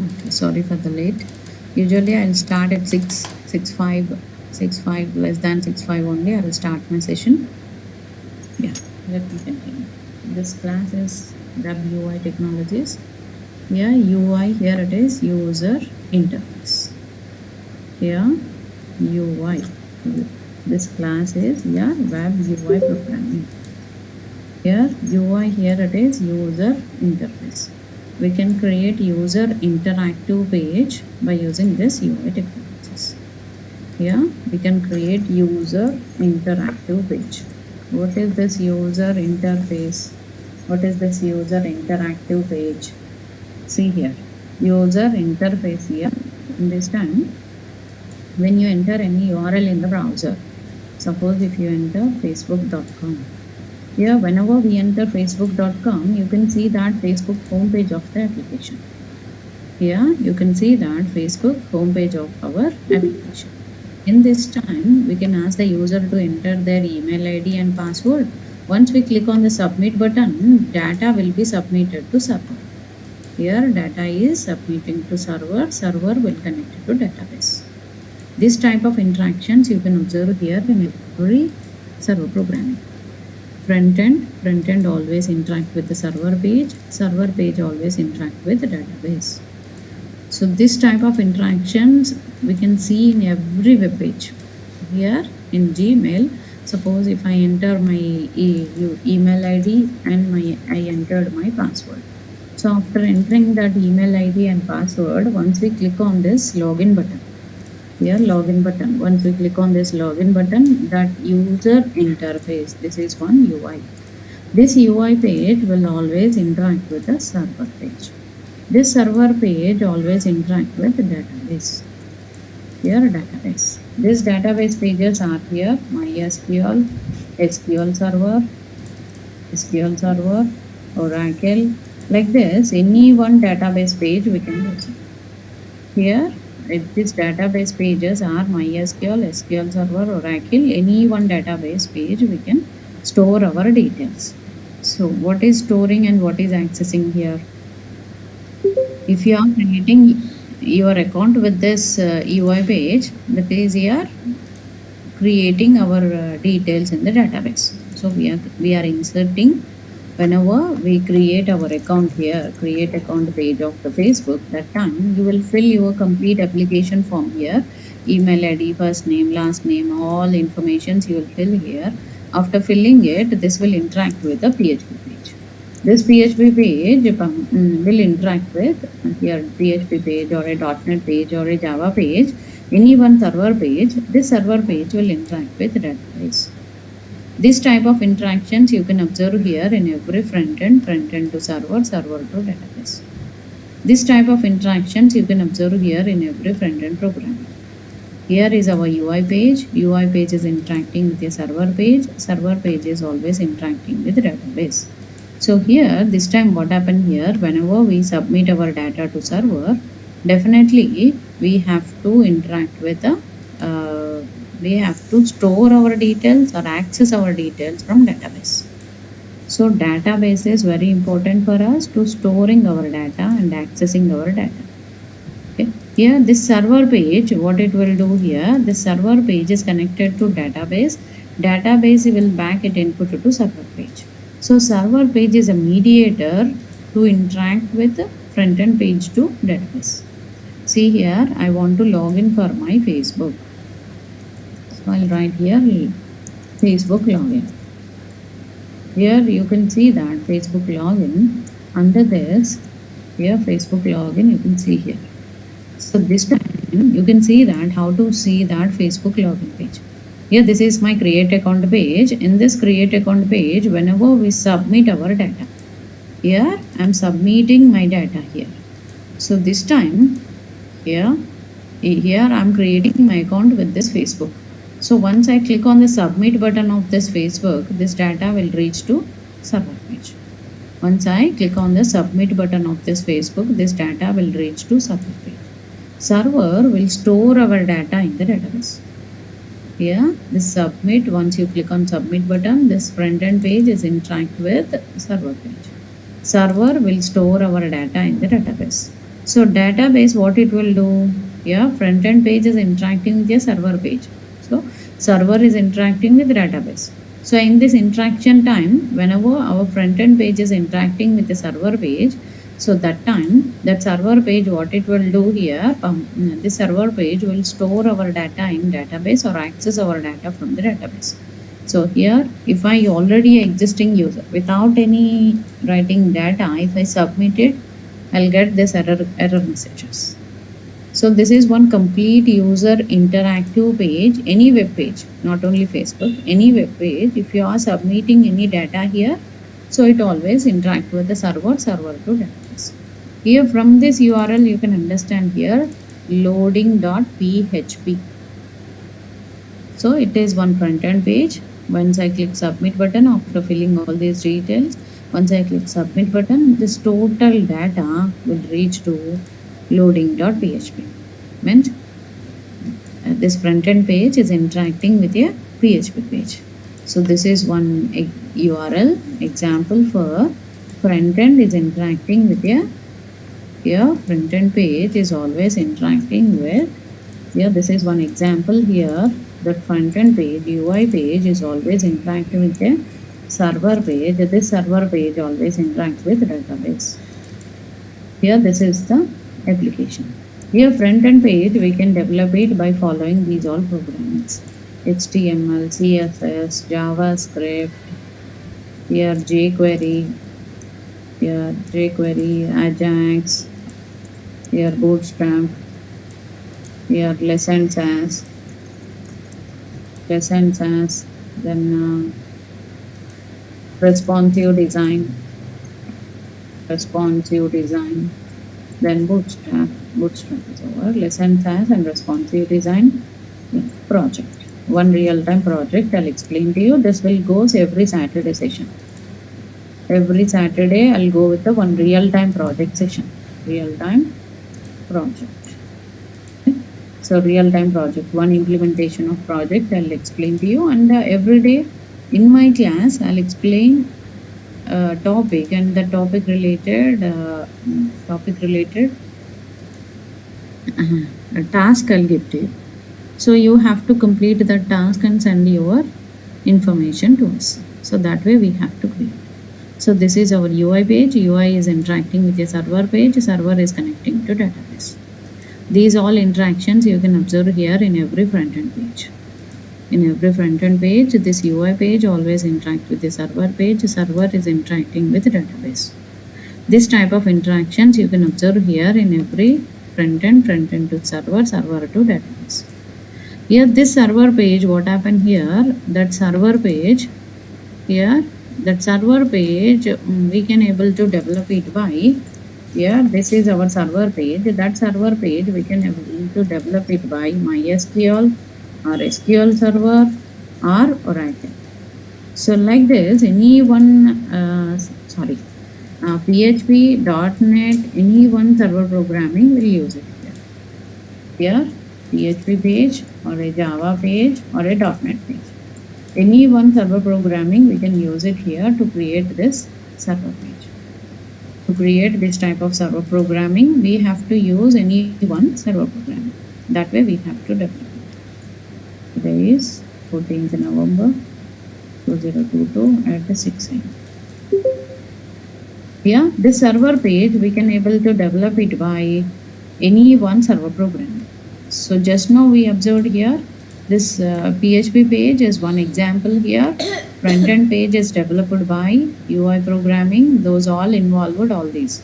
Okay, sorry for the late. Usually I'll start at 6:5 less than 6:5 only. I will start my session. Yeah, let me continue. This class is WUI technologies. Here UI, here it is user interface. Here UI. This class is web UI programming. Here UI, here it is user interface. We can create user interactive page by using this UI technologies. Here we can create user interactive page. What is this user interface? What is this user interactive page? See here, user interface here. In this time, when you enter any URL in the browser, suppose if you enter facebook.com, here whenever we enter facebook.com, you can see that Facebook homepage of the application. Here you can see that Facebook homepage of our application. In this time, we can ask the user to enter their email ID and password. Once we click on the submit button, data will be submitted to server. Here data is submitting to server, server will connect it to database. This type of interactions you can observe here in every server programming. Front end always interact with the server page always interact with the database. So this type of interactions we can see in every web page. Here in Gmail, suppose if I enter my email ID and I entered my password. So after entering that email ID and password, once we click on this login button, here login button, once we click on this login button, that user interface, this is one UI. This UI page will always interact with the server page. This server page always interact with the database. Here database. These database pages are here MySQL, SQL Server, Oracle. Like this, any one database page we can use. Here, these database pages are MySQL, SQL Server, Oracle. Any one database page we can store our details. So, what is storing and what is accessing here? If you are creating your account with this UI page, that is here creating our details in the database. So we are inserting whenever we create our account here, create account page of the Facebook, that time you will fill your complete application form here, email ID, first name, last name, all informations you will fill here. After filling it, this will interact with the PHP page. This PHP page will interact with here PHP page or a .NET page or a Java page, any one server page. This server page will interact with database. This type of interactions you can observe here in every front end to server, server to database. This type of interactions you can observe here in every front end program. Here is our UI page. UI page is interacting with a server page is always interacting with the database. So here, this time what happened here, whenever we submit our data to server, definitely we have to interact with we have to store our details or access our details from database. So database is very important for us to storing our data and accessing our data. Okay. Here this server page, what it will do here, this server page is connected to database. Database will back it input to server page. So server page is a mediator to interact with the front end page to database. See here, I want to log in for my Facebook. So I'll write here Facebook login. Here you can see that Facebook login. Under this, here Facebook login you can see here. So this time you can see that how to see that Facebook login page. Here this is my create account page. In this create account page, whenever we submit our data, here I am submitting my data here. So this time here I am creating my account with this Facebook. So once I click on the submit button of this Facebook, this data will reach to server page. Once I click on the submit button of this Facebook, this data will reach to server page. Server will store our data in the database. Here this submit, once you click on submit button, this front end page is interact with server page. Server will store our data in the database. So database, what it will do? Yeah, front end page is interacting with your server page. So server is interacting with database. So in this interaction time, whenever our front end page is interacting with the server page, so that time that server page, what it will do here, the server page will store our data in database or access our data from the database. So here, if I already existing user without any writing data, if I submit it, I'll get this error messages. So this is one complete user interactive page, any web page, not only Facebook, any web page. If you are submitting any data here, so it always interact with the server to database. Here from this URL, you can understand here loading.php. So it is one front end page. Once I click submit button, after filling all these details, once I click submit button, this total data will reach to loading.php. Means this front end page is interacting with a PHP page. So this is one URL example for front end is interacting with a, here front end page is always interacting with, here this is one example here, that front end page, UI page is always interacting with a server page. This server page always interacts with database. Here this is the application. Here front end page we can develop it by following these all programs: HTML, CSS, JavaScript, here jQuery, Ajax, here Bootstrap, here lessons as, then responsive design, then Bootstrap is over, lessons as and responsive design, project. One real-time project I'll explain to you. This will goes every Saturday session. Every Saturday I'll go with the one real-time project session. Real-time project. So real-time project, one implementation of project I'll explain to you, and every day in my class I'll explain topic and the topic related task I'll give to you. So you have to complete the task and send your information to us. So that way we have to create. So this is our UI page. UI is interacting with a server page. Server is connecting to database. These all interactions you can observe here in every front end page. In every front end page, this UI page always interacts with the server page. Server is interacting with the database. This type of interactions you can observe here in every front end to server to database. Here this server page, what happened here, that server page, here that server page we can able to develop it by, here this is our server page, that server page we can able to develop it by MySQL or SQL Server or Oracle. So like this, any one PHP, .NET, any one server programming will use it here. PHP page or a Java page or a .NET page. Any one server programming we can use it here to create this server page. To create this type of server programming, we have to use any one server programming. That way we have to develop it. Today is 14th November 2022 at 6 AM. Here, this server page we can able to develop it by any one server program. So just now we observed here this PHP page is one example here. Front end page is developed by UI programming. Those all involved all these.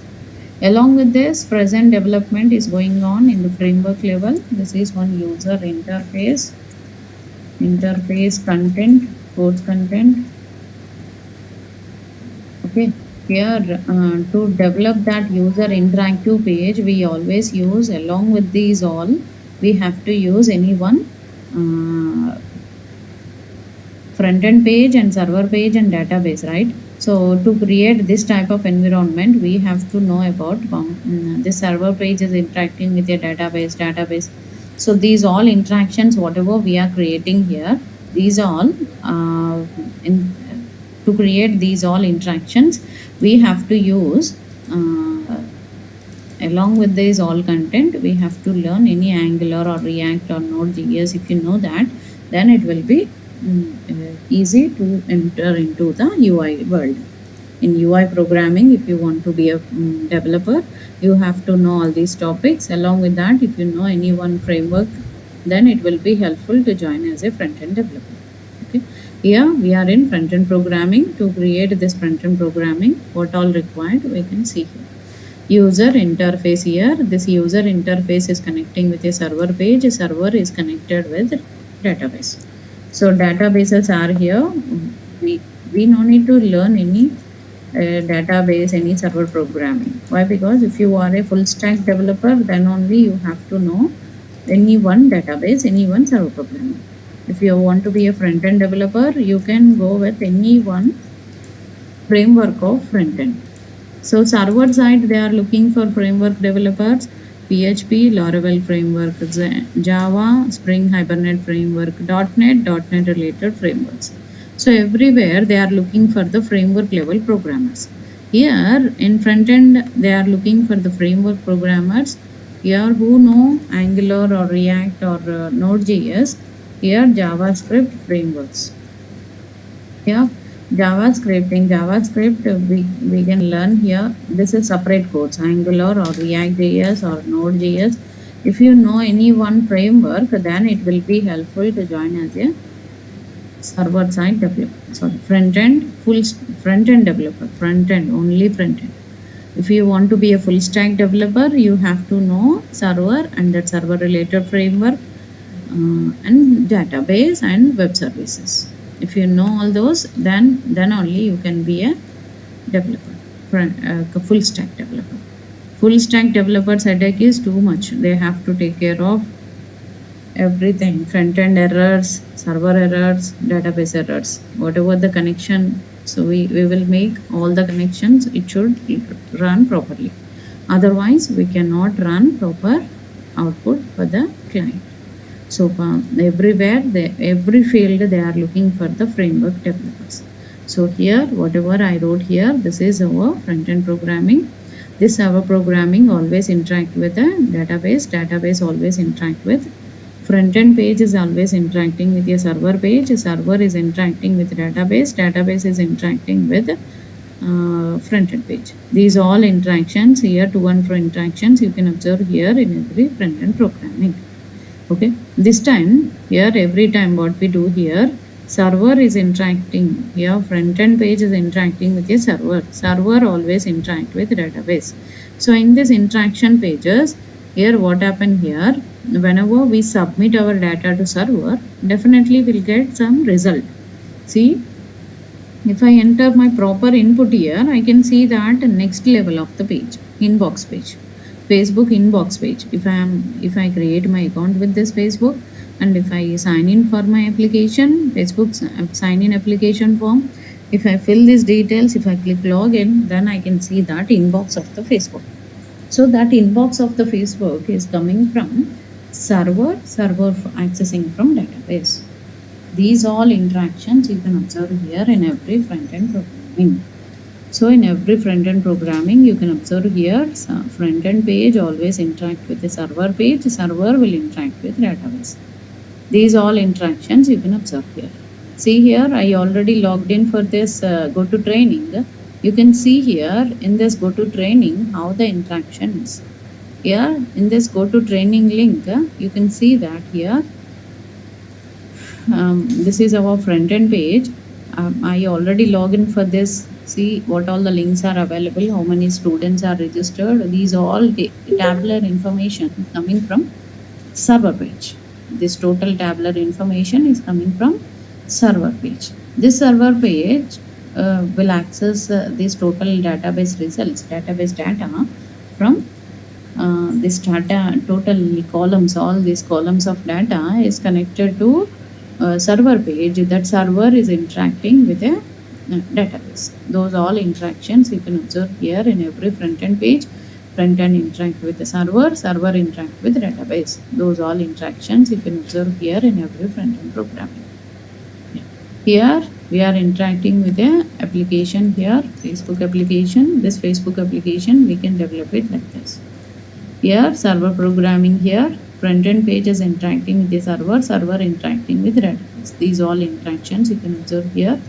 Along with this, present development is going on in the framework level. This is one user interface content, course content. Okay. Here to develop that user interactive page, we always use, along with these all, we have to use any one front end page and server page and database, right? So to create this type of environment, we have to know about this server page is interacting with a database. So these all interactions, whatever we are creating here, these all to create these all interactions, we have to use along with this all content, we have to learn any Angular or React or Node.js. If you know that, then it will be easy to enter into the UI world. In UI programming, if you want to be a developer, you have to know all these topics. Along with that, if you know any one framework, then it will be helpful to join as a front-end developer. Okay, here we are in front-end programming. To create this front-end programming, what all required we can see here. User interface. Here this user interface is connecting with a server page. A server is connected with database. So databases are here. We no need to learn any database, any server programming. Why? Because if you are a full stack developer, then only you have to know any one database, any one server programming. If you want to be a front-end developer, you can go with any one framework of front-end. So server side, they are looking for framework developers: PHP, Laravel framework, Java, Spring Hibernate framework, .NET related frameworks. So everywhere they are looking for the framework level programmers. Here in front end, they are looking for the framework programmers here who know Angular or React or Node.js. Here JavaScript frameworks. Here JavaScript, in JavaScript we can learn here. This is separate codes, Angular or React.js or Node.js. If you know any one framework, then it will be helpful to join as a server side developer. Sorry, front end, front end developer, front end, only front end. If you want to be a full stack developer, you have to know server and that server related framework and database and web services. If you know all those, then only you can be a developer, full stack developer. Full stack developers headache is too much. They have to take care of everything: front end errors, server errors, database errors, whatever the connection. So we will make all the connections. It should run properly. Otherwise, we cannot run proper output for the client. So everywhere, every field, they are looking for the framework developers. So here, whatever I wrote here, this is our front-end programming. This our programming always interact with the database. Database always interact with front-end page, is always interacting with a server page. A server is interacting with database. Database is interacting with front-end page. These all interactions here, to and fro interactions, you can observe here in every front-end programming. Okay, this time here, every time what we do here, server is interacting here, front-end page is interacting with a server. Server always interact with database. So in this interaction pages, here what happened here, whenever we submit our data to server, definitely we'll get some result. See, if I enter my proper input here, I can see that next level of the page, inbox page, Facebook inbox page. If I create my account with this Facebook, and if I sign in for my application, Facebook sign in application form, if I fill these details, if I click login, then I can see that inbox of the Facebook. So that inbox of the Facebook is coming from server accessing from database. These all interactions you can observe here in every front-end programming. So in every front-end programming, you can observe here, front-end page always interact with the server page. Server will interact with database. These all interactions you can observe here. See here, I already logged in for this go to training. You can see here in this go to training how the interaction is. Here in this go to training link, you can see that here this is our front-end page. I already logged in for this. See what all the links are available, how many students are registered. These all tabular information coming from server page. This total tabular information is coming from server page. This server page will access this total database results, database data from this data, total columns. All these columns of data is connected to server page. That server is interacting with a database. Those all interactions you can observe here in every front-end page. Front-end interact with the server, server interact with database. Those all interactions you can observe here in every front-end programming. Here we are interacting with a application here, Facebook application. This Facebook application we can develop it like this. Here server programming, here front end page is interacting with the server, server interacting with database. These all interactions you can observe here.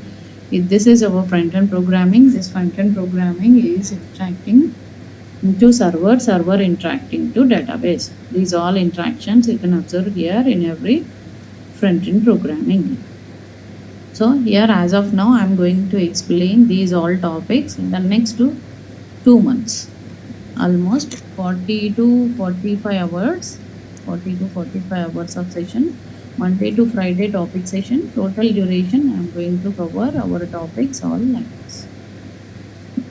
If this is our front end programming, this front end programming is interacting to server, server interacting to database. These all interactions you can observe here in every front end programming. So here as of now I am going to explain these all topics in the next 2 months. Almost 40 to 45 hours, 40 to 45 hours of session, Monday to Friday topic session. Total duration I am going to cover our topics all like this.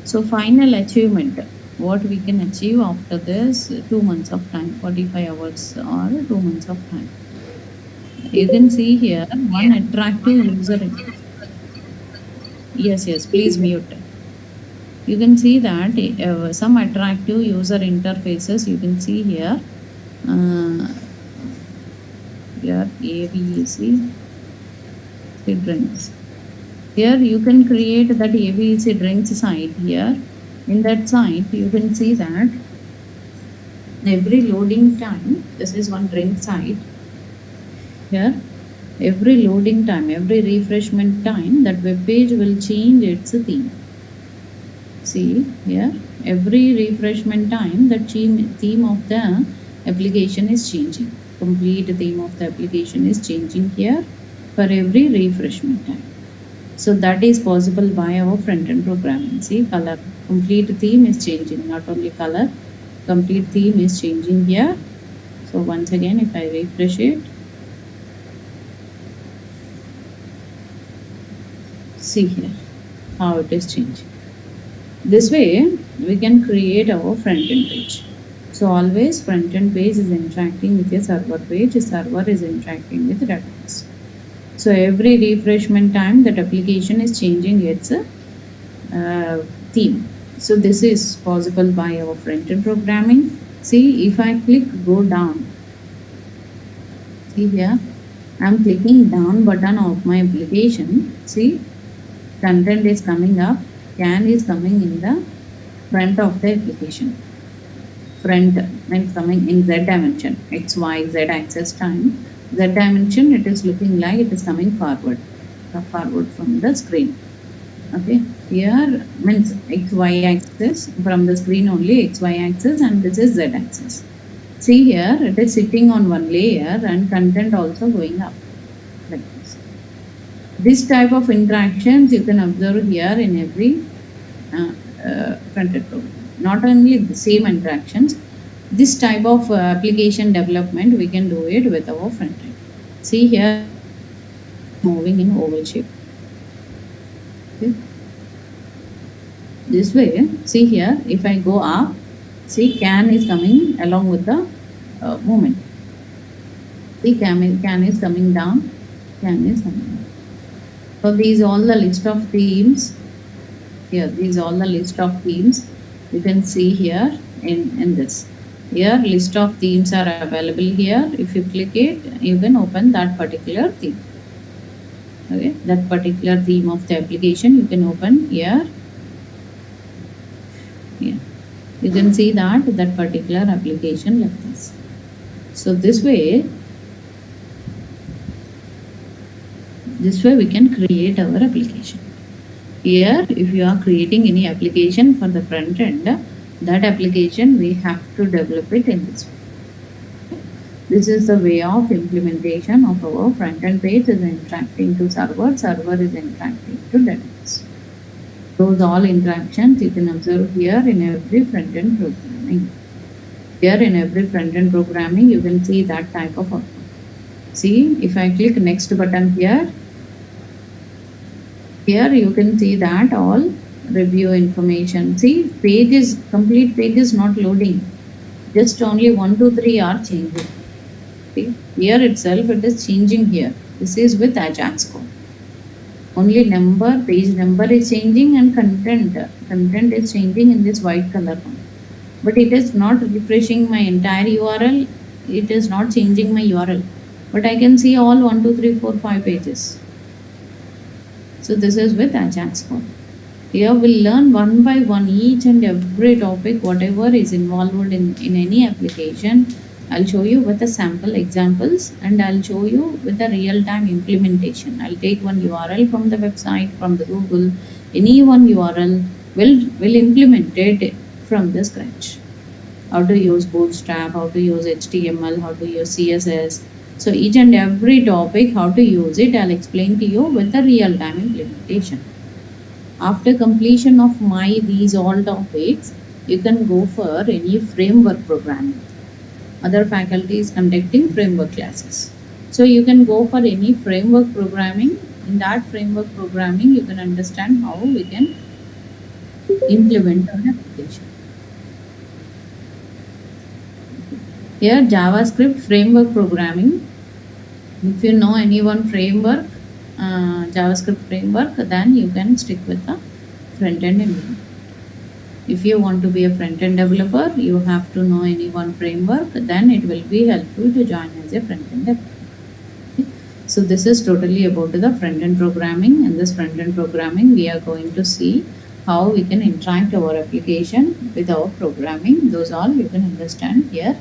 So final achievement, what we can achieve after this 2 months of time, 45 hours or 2 months of time. You can see here one attractive user. Yes, please mute. You can see that some attractive user interfaces you can see here. Here AVEC drinks. Here you can create that AVEC drinks site here. In that site you can see that every loading time, this is one drink site. Here every loading time, every refreshment time, that web page will change its theme. See here, every refreshment time the theme of the application is changing. Complete theme of the application is changing here for every refreshment time. So that is possible by our front-end programming. See, color, complete theme is changing, not only color, complete theme is changing here. So once again, if I refresh it, see here how it is changing. This way we can create our front-end page. So always front-end page is interacting with your server page, server is interacting with the database. So every refreshment time that application is changing its theme. So this is possible by our front-end programming. See, if I click go down, see here, I am clicking down button of my application. See, content is coming up, can is coming in the front of the application. Front means coming in Z dimension, X, Y, Z axis time. Z dimension, it is looking like it is coming forward from the screen. Okay, here means X, Y axis, from the screen only X, Y axis, and this is Z axis. See here, it is sitting on one layer and content also going up like this. This type of interactions you can observe here in every front-end program. Not only the same interactions, this type of application development we can do it with our front end. See here, moving in oval shape. Okay. This way, see here, if I go up, see can is coming along with the movement. See can is coming down, can is coming down. So these all the list of themes. Here, these all the list of themes you can see here in this. Here list of themes are available here. If you click it, you can open that particular theme. Okay, that particular theme of the application you can open here. Yeah, you can see that particular application like this. So this way we can create our application. Here, if you are creating any application for the front end, that application we have to develop it in this way. This is the way of implementation of our front end page is interacting to server, server is interacting to database. Those all interactions you can observe here in every front end programming. Here in every front end programming you can see that type of output. See, if I click next button here, you can see that all review information. See, complete page is not loading. Just only 1, 2, 3 are changing. See, here itself it is changing here. This is with Ajax code. Only page number is changing and content is changing in this white color one. But it is not refreshing my entire URL. It is not changing my URL. But I can see all 1, 2, 3, 4, 5 pages. So this is with Ajax code. Here we'll learn one by one each and every topic, whatever is involved in any application. I'll show you with the sample examples and I'll show you with the real-time implementation. I'll take one URL from the website, from the Google, any one URL will implement it from the scratch. How to use Bootstrap, how to use HTML, how to use CSS. So each and every topic, how to use it, I'll explain to you with the real-time implementation. After completion of these all topics, you can go for any framework programming. Other faculties conducting framework classes. So you can go for any framework programming. In that framework programming, you can understand how we can implement an application. Here, JavaScript framework programming. If you know any one framework, JavaScript framework, then you can stick with the front-end developer. If you want to be a front-end developer, you have to know any one framework, then it will be helpful to join as a front-end developer. Okay. So this is totally about the front-end programming. In this front-end programming, we are going to see how we can interact our application with our programming. Those all you can understand here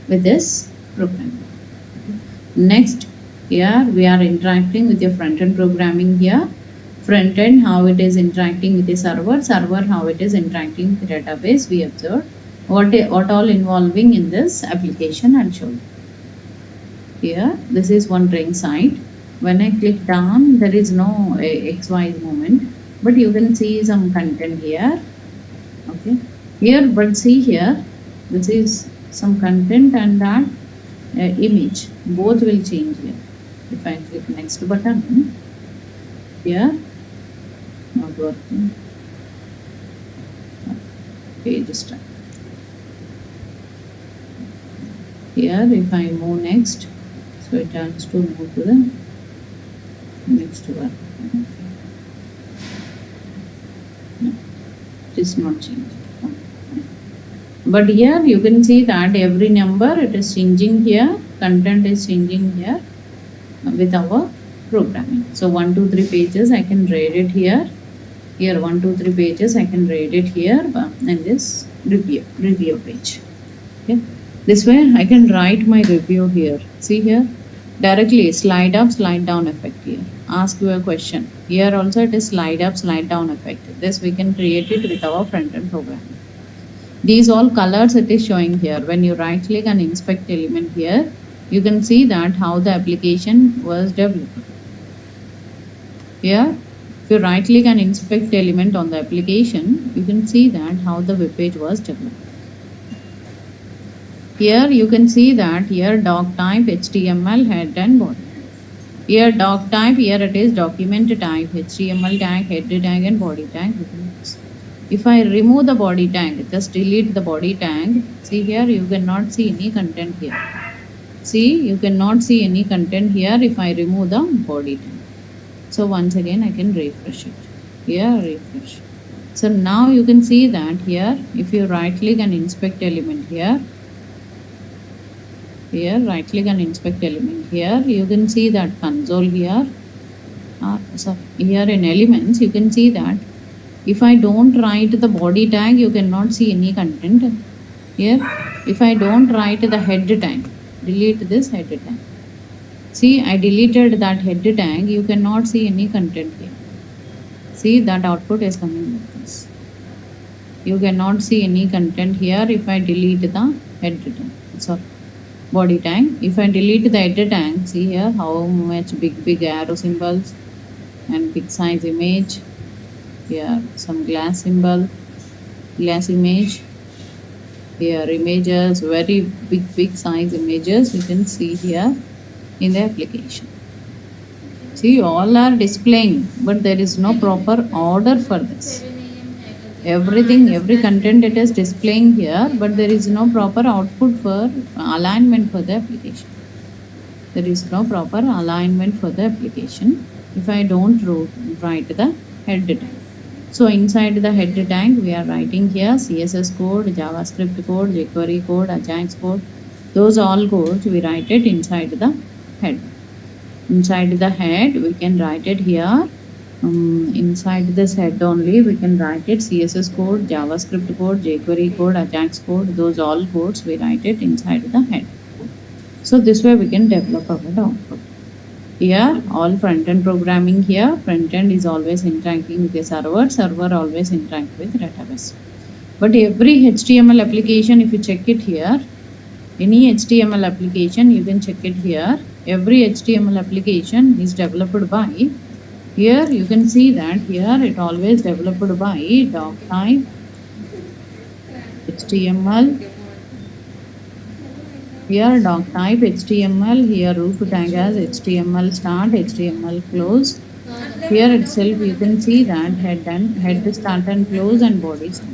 with this program. Next, here we are interacting with your front-end programming here. Front-end, how it is interacting with the server. Server, how it is interacting with the database. We observed what all involving in this application. I'll show you. Here, this is one ring site. When I click down, there is no XY movement, but you can see some content here. Okay. Here, but see here, this is some content and that image. Both will change here. If I click next button, here, not working. Page start. Here, if I move next, so it turns to move to the next one. No, it is not changed. But here you can see that every number it is changing here, content is changing here with our programming. So 1, 2, 3 pages I can read it here. Here 1, 2, 3 pages I can read it here and this review page. Okay. This way I can write my review here. See here, directly slide up, slide down effect here. Ask you a question. Here also it is slide up, slide down effect. This we can create it with our front-end programming. These all colors it is showing here. When you right click and inspect element here, you can see that how the application was developed. Here, if you right click and inspect element on the application, you can see that how the web page was developed. Here you can see that here doc type, HTML, head and body. Here doc type, here it is document type, HTML tag, head tag and body tag. If I remove the body tag, just delete the body tag. See here, you cannot see any content here. See, you cannot see any content here if I remove the body tag. So once again, I can refresh it. Here, refresh. So now you can see that here, if you right click and inspect element here, right click and inspect element here, you can see that console here. So here in elements, you can see that if I don't write the body tag, you cannot see any content. Here, if I don't write the head tag, delete this head tag. See, I deleted that head tag, you cannot see any content here. See, that output is coming like this. You cannot see any content here if I delete the head tag. Sorry, body tag. If I delete the head tag, see here how much big arrow symbols and big size image. Here some glass symbol, glass image. Here images, very big size images you can see here in the application. See, all are displaying, but there is no proper order for this. Everything, every content it is displaying here, but there is no proper output for alignment for the application. There is no proper alignment for the application if I don't write the head tag. So inside the head tag, we are writing here CSS code, JavaScript code, jQuery code, Ajax code. Those all codes we write it inside the head. Inside the head, we can write it here Inside this head only, we can write it CSS code, JavaScript code, jQuery code, Ajax code, those all codes we write it inside the head. So this way we can develop our output. Here, all front-end programming here, front-end is always interacting with the server, server always interact with database. But every HTML application, if you check it here, any HTML application, you can check it here. Every HTML application is developed by, here you can see that here it always developed by doc type HTML. Here doc type HTML, here root tag as HTML start, HTML close. Here itself you can see that head start and close and body start.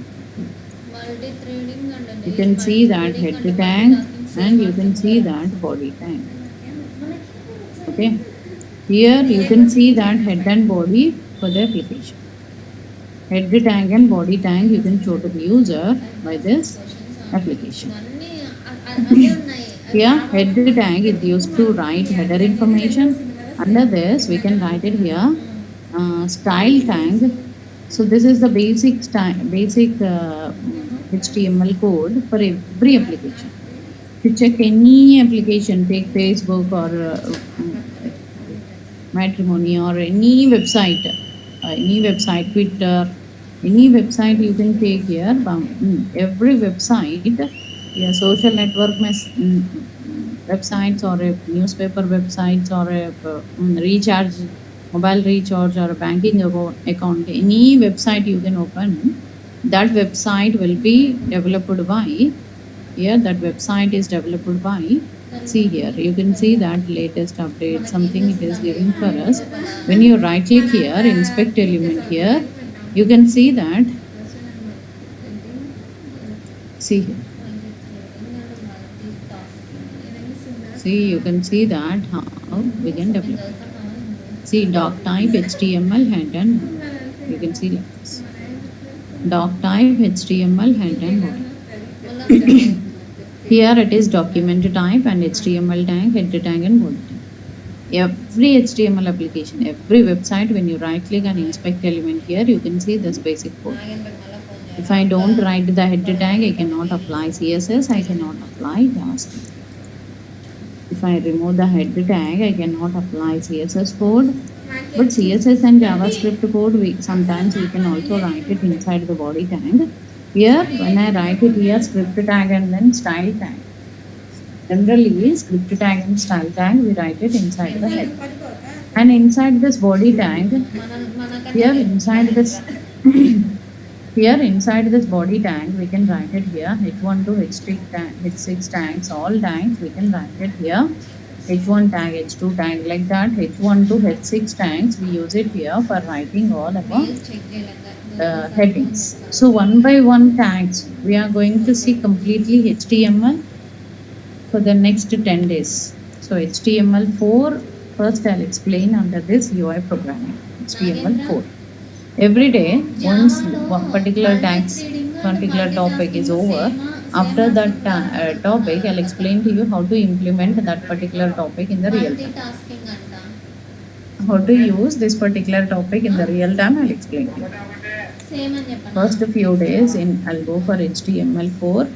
You can see that head tag and you can see that body tag. Okay. Here you can see that head and body for the application. Head tag and body tag you can show to the user by this application. Here head tag is used to write header information. Under this we can write it here style tag. So this is the basic HTML code for every application. To check any application, take Facebook or matrimony or any website, Twitter, any website you can take here. Every website, social network websites or a newspaper websites or a recharge, mobile recharge or a banking account, any website you can open, that website will be developed by, here that website is developed by, see here, you can see that latest update, something it is giving for us. When you right click here, inspect element here, you can see that, see here. See, you can see that how we can develop. See doc type HTML head and body. You can see like this. Doc type HTML head and body. Here it is document type and HTML tag, head tag and body tag. Every HTML application, every website, when you right click and inspect element here, you can see this basic code. If I don't write the head tag, I cannot apply CSS, I cannot apply JavaScript. If I remove the head tag, I cannot apply CSS code. But CSS and JavaScript code, sometimes we can also write it inside the body tag. Here, when I write it here, script tag and then style tag. Generally, script tag and style tag, we write it inside the head. And inside this body tag, here inside this here inside this body tag, we can write it here h1 to h6 tags, all tags we can write it here. h1 tag, h2 tag, like that. h1 to h6 tags, we use it here for writing all our headings. So one by one tags, we are going to see completely HTML for the next 10 days. So HTML4, first I'll explain under this UI programming, HTML4. Every day, once one particular topic is over, after that topic, I'll explain to you how to implement that particular topic in the real time. How to use this particular topic in the real time, I'll explain to you. First few days, I'll go for HTML4.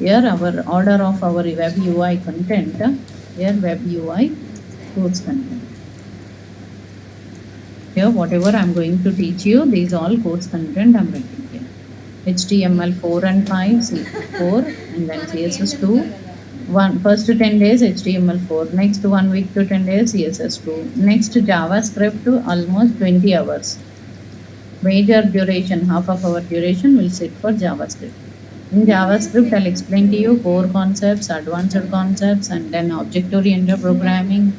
Here, our order of our web UI content. Here, web UI course content. Here, whatever I'm going to teach you, these all course content I'm writing here. HTML4 and 5, C4, and then CSS2. First 10 days HTML4, next 1 week to 10 days CSS2, next JavaScript to almost 20 hours. Major duration, half of our duration will sit for JavaScript. In JavaScript, I'll explain to you core concepts, advanced concepts, and then object-oriented programming,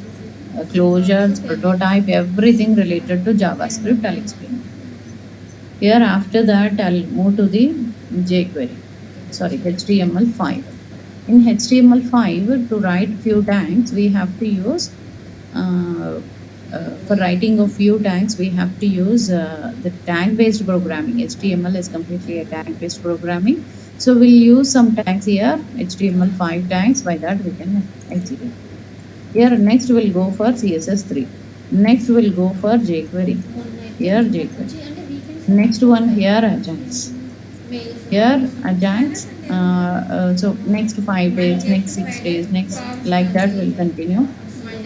closures, prototype, everything related to JavaScript, I'll explain. Here, after that, I'll move to the jQuery, HTML5. In HTML5, to write few tags, we have to use, for writing of few tags, we have to use the tag-based programming. HTML is completely a tag-based programming. So we'll use some tags here, HTML5 tags, by that we can execute. Here next we'll go for CSS3. Next we'll go for jQuery. Here jQuery. Next one here Ajax. Here Ajax. So next 5 days, next 6 days, next like that will continue.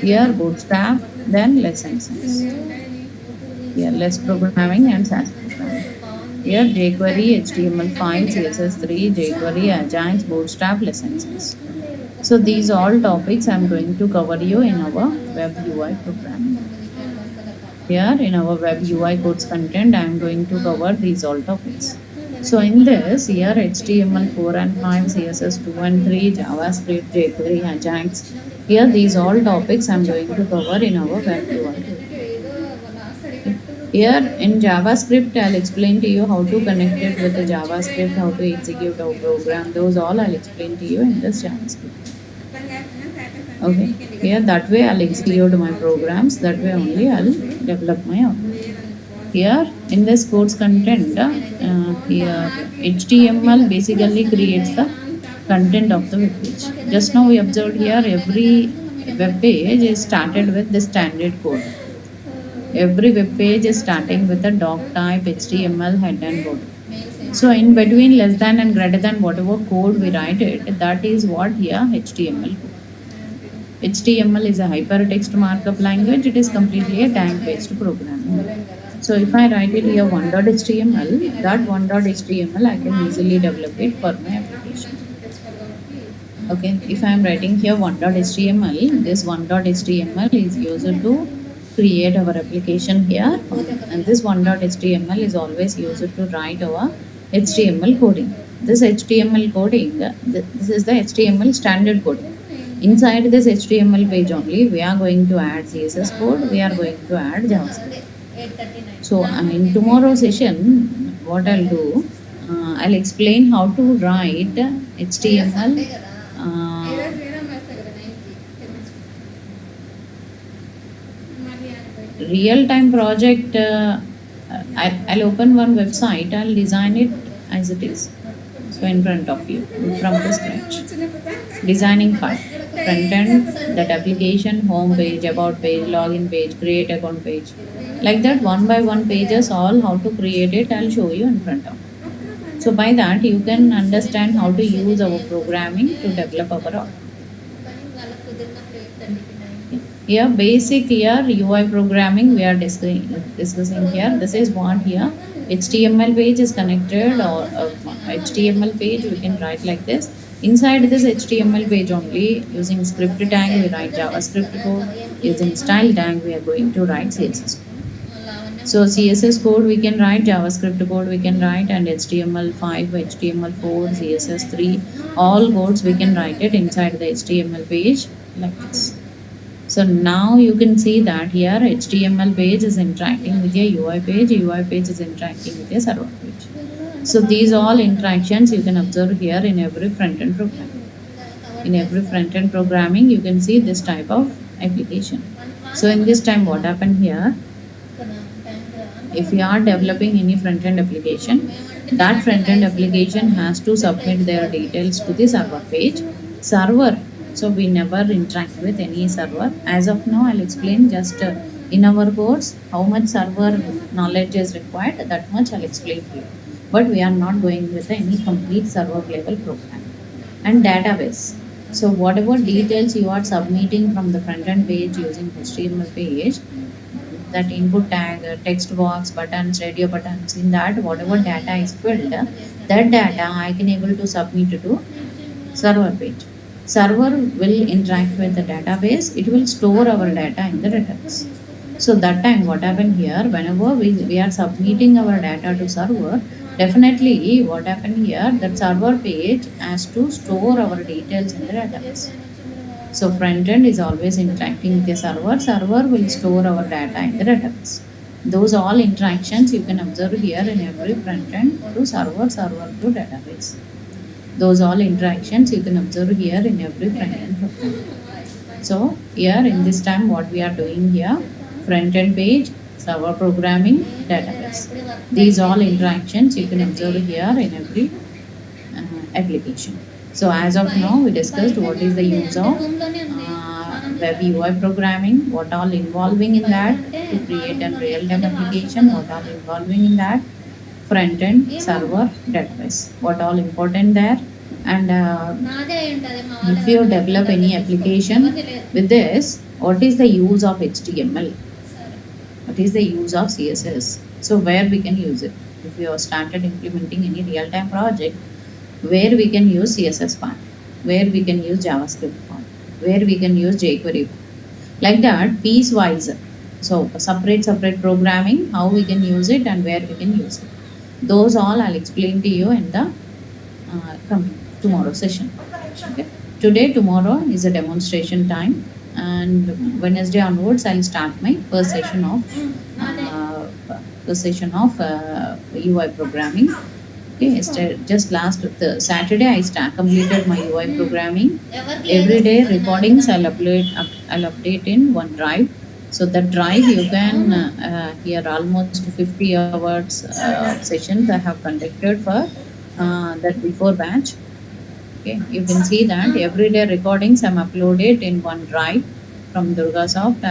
Here Bootstrap, then less sense. Here less programming and SAS programming. Here jQuery, HTML5, CSS3, jQuery, Ajax, Bootstrap, lessons. So these all topics I'm going to cover you in our web UI programming. Here in our web UI course content, I'm going to cover these all topics. So in this, here HTML4 and 5, CSS2 and 3, JavaScript, jQuery, Ajax. Here these all topics I'm going to cover in our web UI. Here in JavaScript, I'll explain to you how to connect it with the JavaScript, how to execute our program. Those all I'll explain to you in this JavaScript. Okay, here that way I'll execute my programs. That way only I'll develop my output. Here in this course content, here HTML basically creates the content of the web page. Just now we observed here every web page is started with the standard code. Every web page is starting with a doc type, HTML, head and body. So in between less than and greater than whatever code we write it, that is what here HTML code. HTML is a hypertext markup language. It is completely a tag-based programming. So if I write it here 1.html, that 1.html I can easily develop it for my application. Okay, if I am writing here 1.html, this 1.html is used to create our application here, and this 1.html is always used to write our HTML coding. This HTML coding, this is the HTML standard coding. Inside this HTML page only, we are going to add CSS code, we are going to add JavaScript. So in tomorrow's session, what I'll do, I'll explain how to write HTML real-time project. I'll open one website, I'll design it as it is. So in front of you from the scratch. Designing part, front end, that application, home page, about page, login page, create account page. Like that, one by one pages, all how to create it, I'll show you in front of you. So by that, you can understand how to use our programming to develop our output. Here basic here UI programming we are discussing here. This is what here HTML page is connected, or HTML page we can write like this. Inside this HTML page only, using script tag we write JavaScript code, using style tag we are going to write CSS code. So CSS code we can write, JavaScript code we can write, and HTML5, HTML4, CSS3, all codes we can write it inside the HTML page like this. So now you can see that here HTML page is interacting with your UI page is interacting with your server page. So these all interactions you can observe here in every front-end programming. In every front-end programming, you can see this type of application. So in this time, what happened here? If you are developing any front-end application, that front-end application has to submit their details to the server page. Server. So we never interact with any server. As of now, I'll explain just in our course how much server knowledge is required. That much I'll explain to you. But we are not going with any complete server level program. And database. So whatever details you are submitting from the front end page using HTML page, that input tag, text box, buttons, radio buttons, in that whatever data is filled, that data I can able to submit to server page. Server will interact with the database, it will store our data in the database. So that time what happened here, whenever we are submitting our data to server, definitely what happened here, that server page has to store our details in the database. So front end is always interacting with the server, server will store our data in the database. Those all interactions you can observe here in every front end to server, server to database. Those all interactions you can observe here in every front end program. So here in this time what we are doing here, front end page, server programming, database. These all interactions you can observe here in every application. So as of now we discussed what is the use of web UI programming, what all involving in that, బయటంటే to create a మామూలుగా real-time net అంటే fast application, what all ఉంటదంటారు. involving in that, front end, ఏమో server, database, what all important there. And నాదే అయి ఉంటది. మా వాళ్ళు if you ఎవరైనా develop చెప్పుకుంటారు any చూసుకో. application ఎవరిది లేదు. with this, what is the use of HTML? సరే. What is the use of CSS? So where we can use it? If you have started implementing any real-time project, where we can use CSS part, where we can use JavaScript part, where we can use jQuery part. Like that, piece-wise. So separate programming, how we can use it and where we can use it. Those all I'll explain to you in the coming tomorrow session. Okay. Today, tomorrow is a demonstration time, and Wednesday onwards I'll start my first session of నాదే. UI programming. Okay, just last Saturday completed my UI programming. ఎవరికి లేదు. Every day అది నా recordings దగ్గర I'll update in OneDrive. So that drive you can hear almost 50 hours of sessions I have conducted for that before batch. Okay, you can see that everyday recordings I'm uploaded in OneDrive from Durga Soft.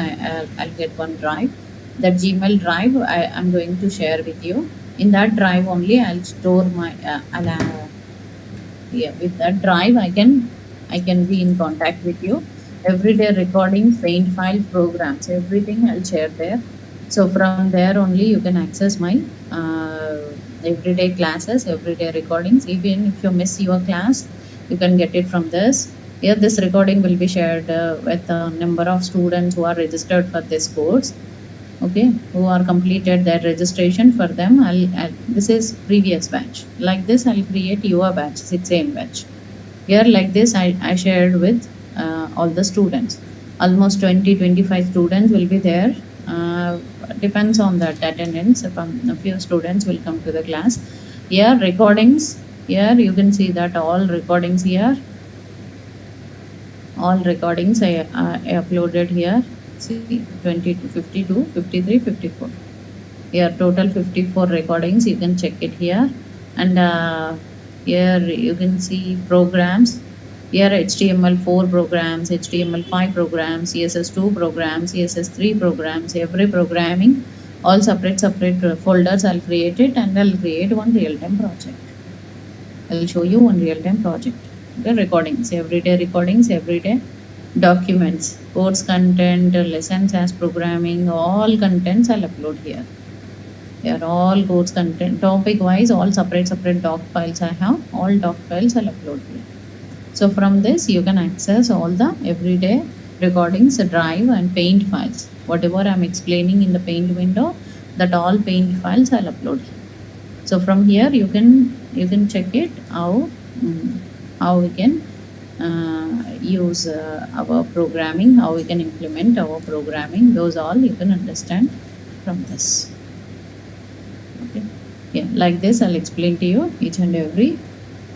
I'll get OneDrive. That Gmail drive I'm going to share with you. In that drive only I'll store my yeah, with that drive I can be in contact with you. Everyday recordings, paint file, programs, everything I'll share there. So from there only you can access my everyday classes, everyday recordings. Even if you miss your class, you can get it from this. Here this recording will be shared with a number of students who are registered for this course. Okay, who are completed their registration. For them this is previous batch. Like this I'll create your batch, 6 AM batch. Here like this I shared with all the students. Almost 20-25 students will be there. Depends on that attendance. A few students will come to the class. Here recordings, here you can see that all recordings here, all recordings I uploaded here. See, 22, 52, 53, 54. Here total 54 recordings. You can check it here. And here you can see programs. Here HTML4 programs, HTML5 programs, CSS2 programs, CSS3 programs, every programming, all separate folders I'll create it, and I'll create one real-time project. I'll show you one real-time project. The recordings, everyday documents, course content, lessons as programming, all contents I'll upload here. Here all course content, topic wise, all separate doc files I have, all doc files I'll upload here. So from this you can access all the everyday recordings, drive and paint files. Whatever I'm explaining in the paint window, that all paint files I'll upload here. So from here you can check it how we can use our programming, how we can implement our programming. Those all you can understand from this. Okay, yeah, like this I'll explain to you each and every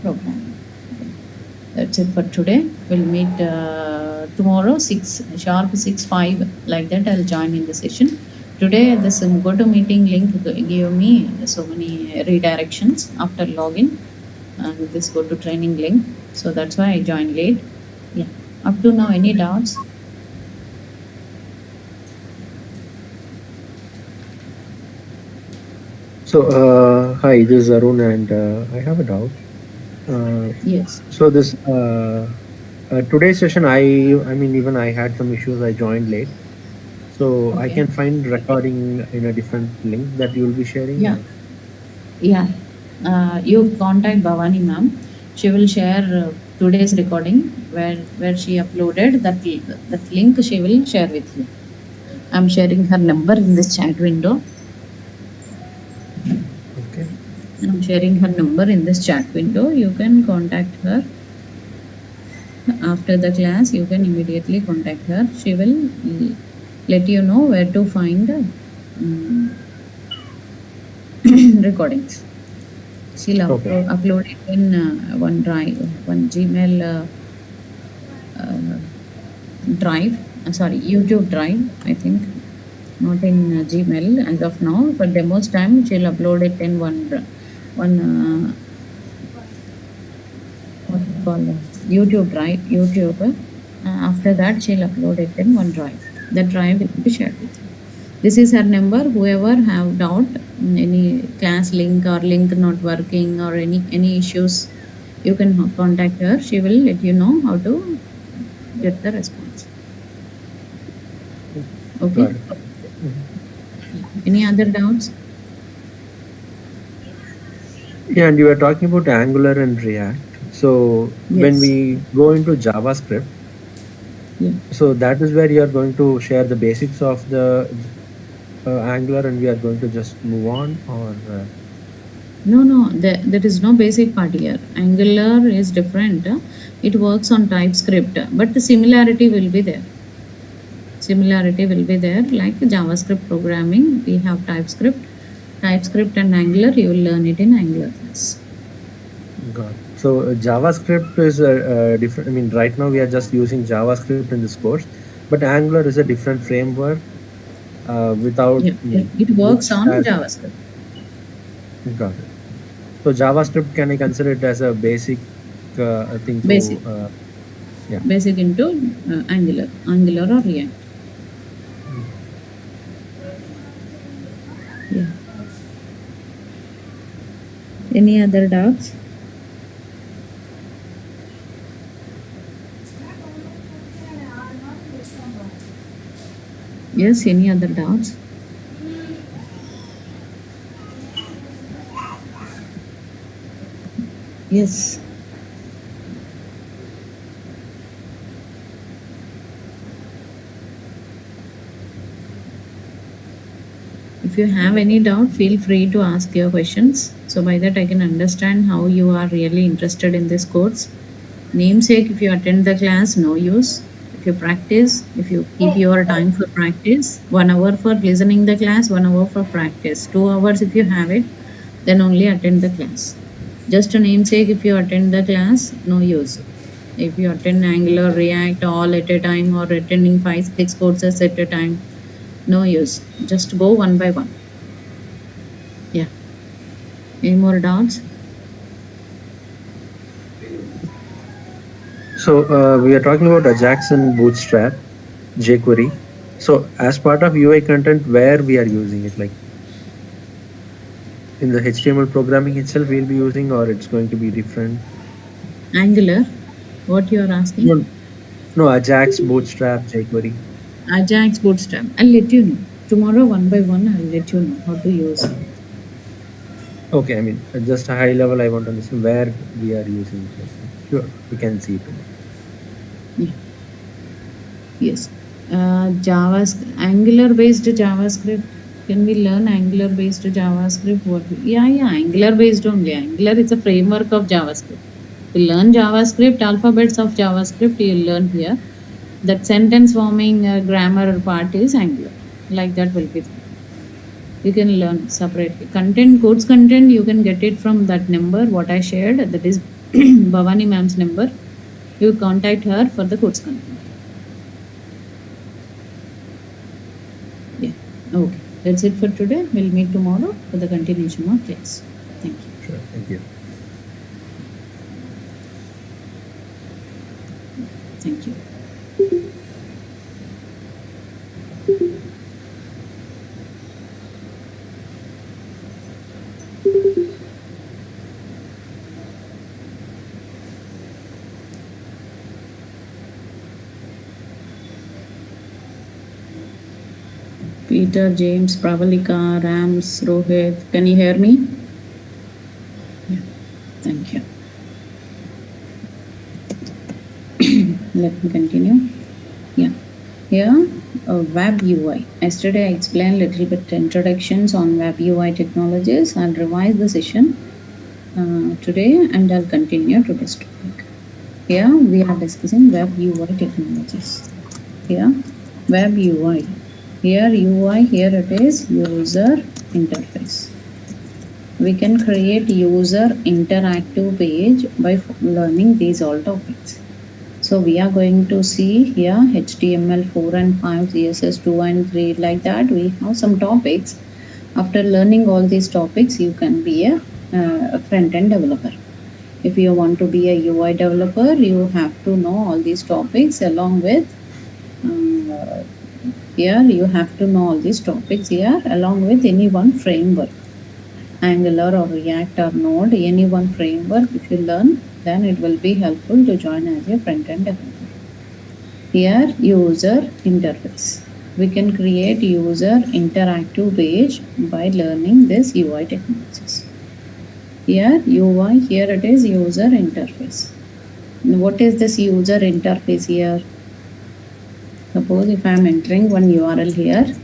program. That's it for today. We'll meet tomorrow 6:05, like that I'll join in the session. Today this GoToMeeting link gave me so many redirections after login, and this GoToTraining link, so that's why I joined late. Yeah, up to now any doubts? So hi, this is Arun, and I have a doubt. Yes. So this today's session, I mean, even I had some issues. I joined late, so I Okay. can find recording in a different link that you will be sharing. Yeah. Yeah, you contact Bhavani ma'am. She will share today's recording where she uploaded that link. She will share with you. I'm sharing her number in this chat window. Okay. I'm sharing her number in this chat window. You can contact her after the class. You can immediately contact her. She will let you know where to find recordings. She'll Okay. upload it in OneDrive, one Gmail drive. Sorry, YouTube drive, I think. Not in Gmail as of now. For demos time, she'll upload it in one what you call YouTube drive, YouTube, After that, she'll upload it in OneDrive. The drive will be shared with you. This is her number. Whoever have doubt, any class link or link not working or any issues, you can contact her. She will let you know how to get the response. Okay. Got it. Any other doubts? Yeah, and you were talking about Angular and React. So when Yes. we go into JavaScript, Yeah. so that is where you are going to share the basics of the Angular, and we are going to just move on, or No, there is no basic part here. Angular is different. It works on TypeScript, but the similarity will be there. Similarity will be there. Like JavaScript programming, we have TypeScript and Angular. You will learn it in Angular class. God. So JavaScript is a different. I mean, right now we are just using JavaScript in this course, but Angular is a different framework without Yeah, it which works on has. JavaScript. Got it. So JavaScript, can I consider it as a basic thing to? Basic, Yeah. basic into Angular or React. Yeah. Any other doubts? Yes, any other doubts? Yes. If you have any doubt, feel free to ask your questions. So by that I can understand how you are really interested in this course. Namesake, if you attend the class, no use. If you practice, if you keep your time for practice, 1 hour for listening the class, 1 hour for practice, 2 hours if you have it, then only attend the class. Just a namesake, if you attend the class, no use. If you attend Angular, React all at a time or attending 5-6 courses at a time, no use. Just go one by one. Yeah. Any more doubts? So we are talking about Ajax and Bootstrap, jQuery. So as part of UI content, where we are using it, like in the HTML programming itself, we'll be using, or it's going to be different. Angular, what you are asking? No, no, Ajax, Bootstrap, jQuery. Ajax Bootstrap. I'll let you know. Tomorrow, one by one, I'll let you know how to use it. Okay, I mean, just a high level, I want to understand where we are using it. Sure, we can see it. Yeah. Yes. Angular based JavaScript. Can we learn Angular based JavaScript? Yeah, Angular based only. Angular is a framework of JavaScript. To learn JavaScript, alphabets of JavaScript, you'll learn here. That sentence forming grammar part is Angular. Like that will be there. You can learn separately. Course content, you can get it from that number what I shared. That is Bhavani ma'am's number. You contact her for the course content. Yeah. Okay. That's it for today. We'll meet tomorrow for the continuation of class. Thank you. Sure, thank you. Thank you. Peter, James, Pravalika, Rams, Rohit. Can you hear me? Yeah. Thank you. Let me continue. Yeah. Here, Web UI. Yesterday I explained little bit introductions on Web UI technologies. I'll revise the session today and I'll continue today's topic. Here we are discussing Web UI technologies. Here, Web UI. Here UI, here it is user interface. We can create user interactive page by learning these all topics. So we are going to see here HTML 4 and 5, CSS 2 and 3, like that. We have some topics. After learning all these topics, you can be a front-end developer. If you want to be a UI developer, you have to know all these topics along with here you have to know all these topics here along with any one framework, Angular or React or Node, any one framework. If you learn, then it will be helpful to join as a front-end developer. Here, user interface. We can create user interactive page by learning this UI technologies. Here, UI, here it is user interface. What is this user interface here? Suppose if I am entering one URL here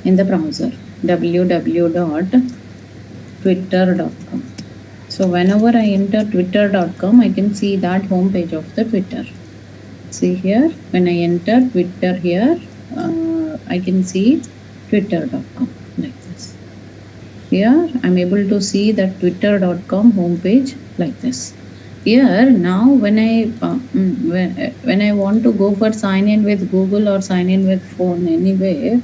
in the browser, www.twitter.com. So whenever I enter twitter.com, I can see that home page of the Twitter. See here, when I enter Twitter here, I can see twitter.com like this. Here, I'm able to see that twitter.com homepage like this. Here now, when I want to go for sign in with Google or sign in with phone anyway,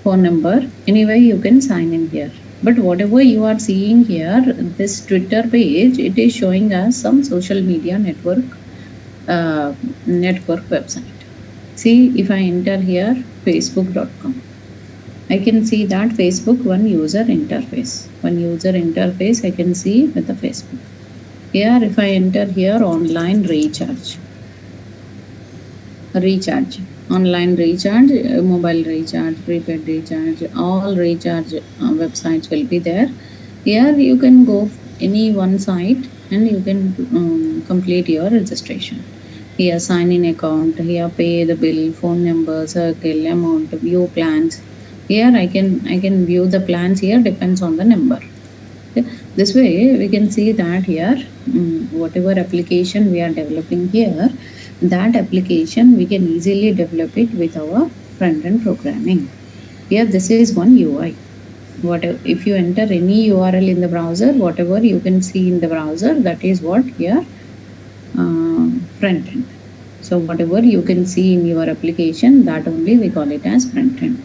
phone number, anyway you can sign in here. But whatever you are seeing here, this Twitter page, it is showing us some social media network website. See, if I enter here facebook.com, I can see that Facebook one user interface. One user interface I can see with the Facebook. Here, if I enter here online recharge, online recharge, mobile recharge, prepaid recharge, all recharge websites will be there. Here you can go any one site and you can complete your registration. Here sign in account, here pay the bill, phone number, circle, amount, view plans. Here I can view the plans here, depends on the number. Okay. This way we can see that here whatever application we are developing here, that application we can easily develop it with our front-end programming. Here this is one UI. Whatever, if you enter any URL in the browser, whatever you can see in the browser, that is what here front-end. So whatever you can see in your application, that only we call it as front-end.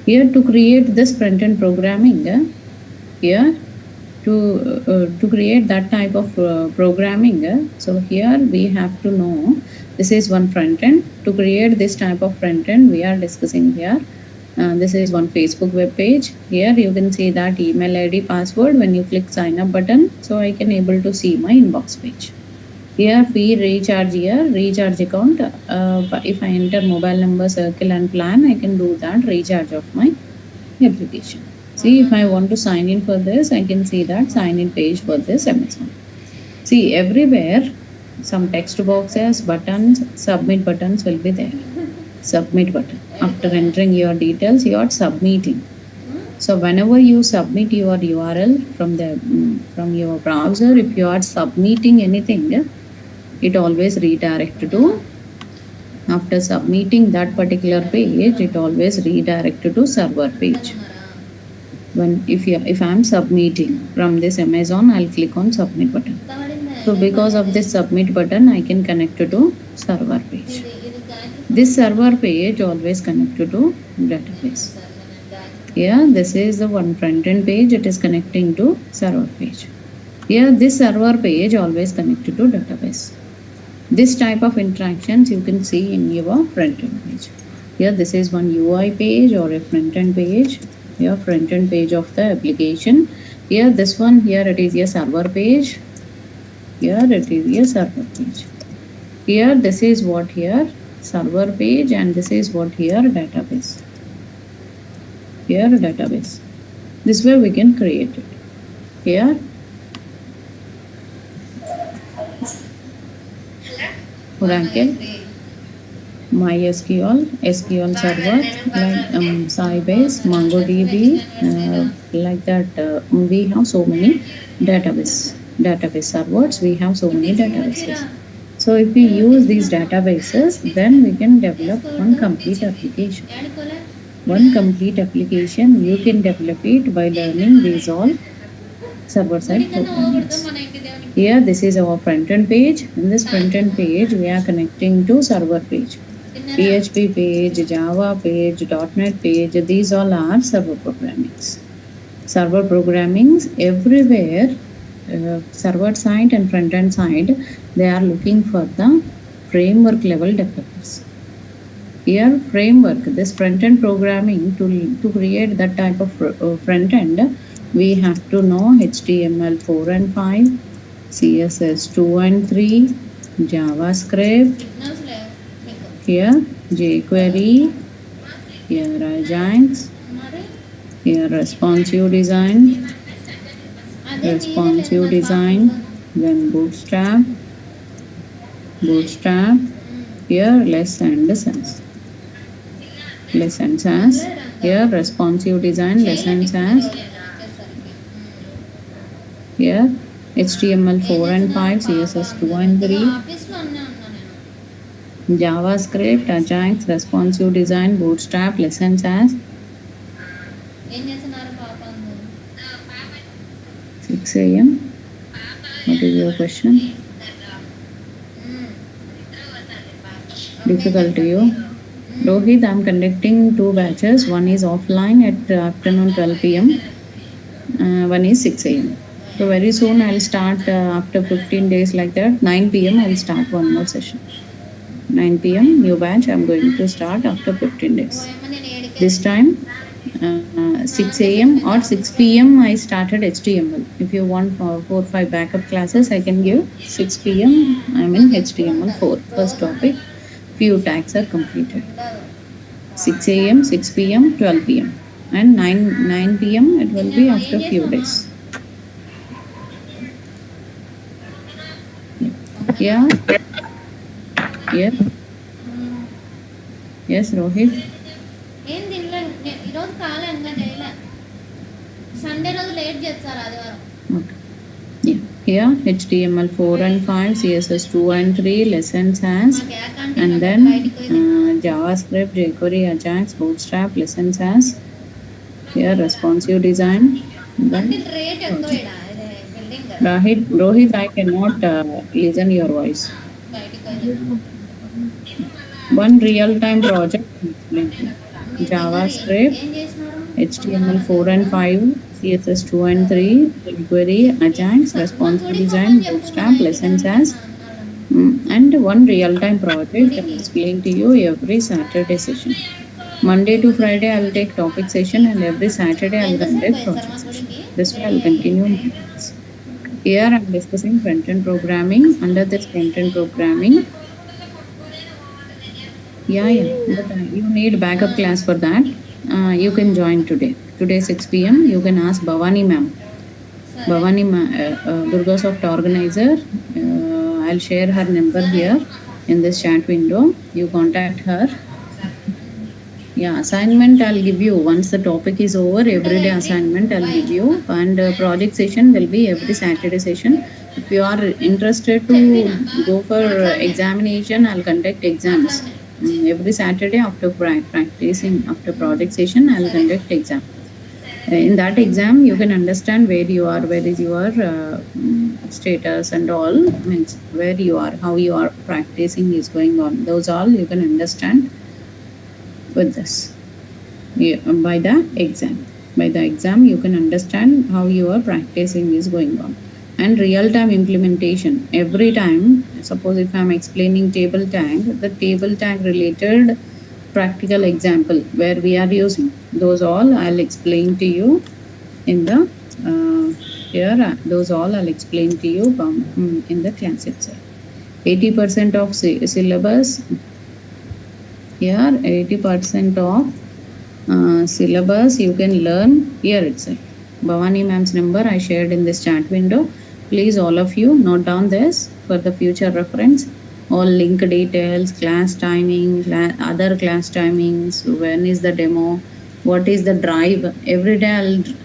Here to create this front-end programming, here to create that type of programming, so here we have to know this is one front-end. To create this type of front-end, we are discussing here. This is one Facebook web page. Here you can see that email ID, password. When you click sign up button, so I can able to see my inbox page. Here fee recharge, here recharge account. If I enter mobile number, circle and plan, I can do that recharge of my application. See, if I want to sign in for this, I can see that sign in page for this Amazon. See, everywhere some text boxes, buttons, submit buttons will be there. Submit button. After entering your details, you are submitting. So whenever you submit your URL from your browser, if you are submitting anything, it always redirect to, after submitting that particular page, it always redirect to server page. When if I am submitting from this Amazon, I'll click on submit button. So because of this submit button, I can connect to server page. This server page always connected to database. Here this is the one front end page, it is connecting to server page. Here this server page always connected to database. This type of interactions you can see in your front end page. Here this is one UI page or a front end page. Here front end page of the application. Here this one, here it is a server page. Here it is a server page. Here this is what here server page, and this is what here database. Here database. This way we can create it. Here Oracle, MySQL, SQL Server, like Sybase, MongoDB, like that. We have so many database servers. We have so many databases. So if we use these databases, then we can develop one complete application. One complete application you can develop it by learning these all server-side programming. Here this is our front-end page. In this front-end page, we are connecting to server page. PHP page, Java page, .NET page, these all are server programmings. Server programmings everywhere server side and front end side, they are looking for the framework level developers. Here framework, this front end programming, to create that type of front end, we have to know HTML 4 and 5, CSS 2 and 3, JavaScript, signals లేవు మీకు. here jQuery, here Ajax, మరి here responsive design, అదే responsive design, then bootstrap, here less and sans, here responsive design, less and sans, here HTML 4 and 5, CSS 2 and 3, ఆఫీస్లో ఉన్నా నేను. JavaScript, Ajax, responsive design, bootstrap, less and sans, ఏం చేస్తున్నారు పాప అందరూ? 6 a.m. What is your question? Difficult to you? Rohit, I am conducting 2 batches. One is offline at afternoon 12 p.m. One is 6 a.m. So very soon I will start after 15 days like that. 9 p.m. I will start one more session. 9 p.m. new batch I am going to start after 15 days. ఓయమ్మ నేను ఏడికే This time 6 a.m. or 6 p.m. I started HTML. If you want 4-5 backup classes, I can give 6 p.m. I am in HTML 4. First topic, few tags are completed. ఉండదు. 6 a.m., 6 p.m., 12 p.m. and 9 p.m. it will be after few days. Yeah. Yes. Yes, Rohit. ఏం తినలే ఈరోజు కాలే ఇంకా చేయలే. Sunday రోజు late చేస్తారు ఆదివారం. Okay. Yeah. Here HTML 4 and 5, CSS 2 and 3, lessons has, నాకు ఏ కంటే and నాకు then బయటికి పోయి JavaScript, jQuery, Ajax, Bootstrap, lessons has. Here responsive design. Then అంటే రేట్ ఎక్కువ ఈడ. ఇది బిల్డింగ్ కదా. Rohit, I cannot listen your voice. బయటికి పోయి One real-time project, JavaScript, ఏం చేసినారు? HTML 4 and 5, CSS 2 and 3, jQuery, Ajax, responsive design, Bootstrap, lessons as, and one real-time project. I will explain to you every Saturday session. Monday to Friday I will take topic session, and every Saturday I will conduct project session. This way I will continue my class. Here I am discussing front-end programming. Under this front-end programming, yeah, but you need backup class for that. You can join today. Today 6 p.m. You can ask Bhavani ma'am. సరే. Bhavani Durga Soft organizer. I'll share her number here in this chat window. You contact her. Yeah, assignment I'll give you once the topic is over. Every day assignment I'll give you, and project session will be every Saturday session. If you are interested to go for examination, I'll conduct exams. Every Saturday after practicing, after project session, I'll conduct exam. In that exam, you can understand where you are, where is your status and all, means where you are, how you are practicing is going on. Those all you can understand with this. Yeah, by the exam. By the exam, you can understand how your practicing is going on. And real-time implementation. Every time, suppose if I am explaining table tag, the table tag related practical example where we are using, those all I'll explain to you in the here. Those all I'll explain to you in the class itself. 80% of syllabus. Here 80% of syllabus you can learn here itself. Bhavani ma'am's number I shared in this chat window. Please all of you note down this for the future reference. All link details, class timing, other class timings, when is the demo, what is the drive. Every day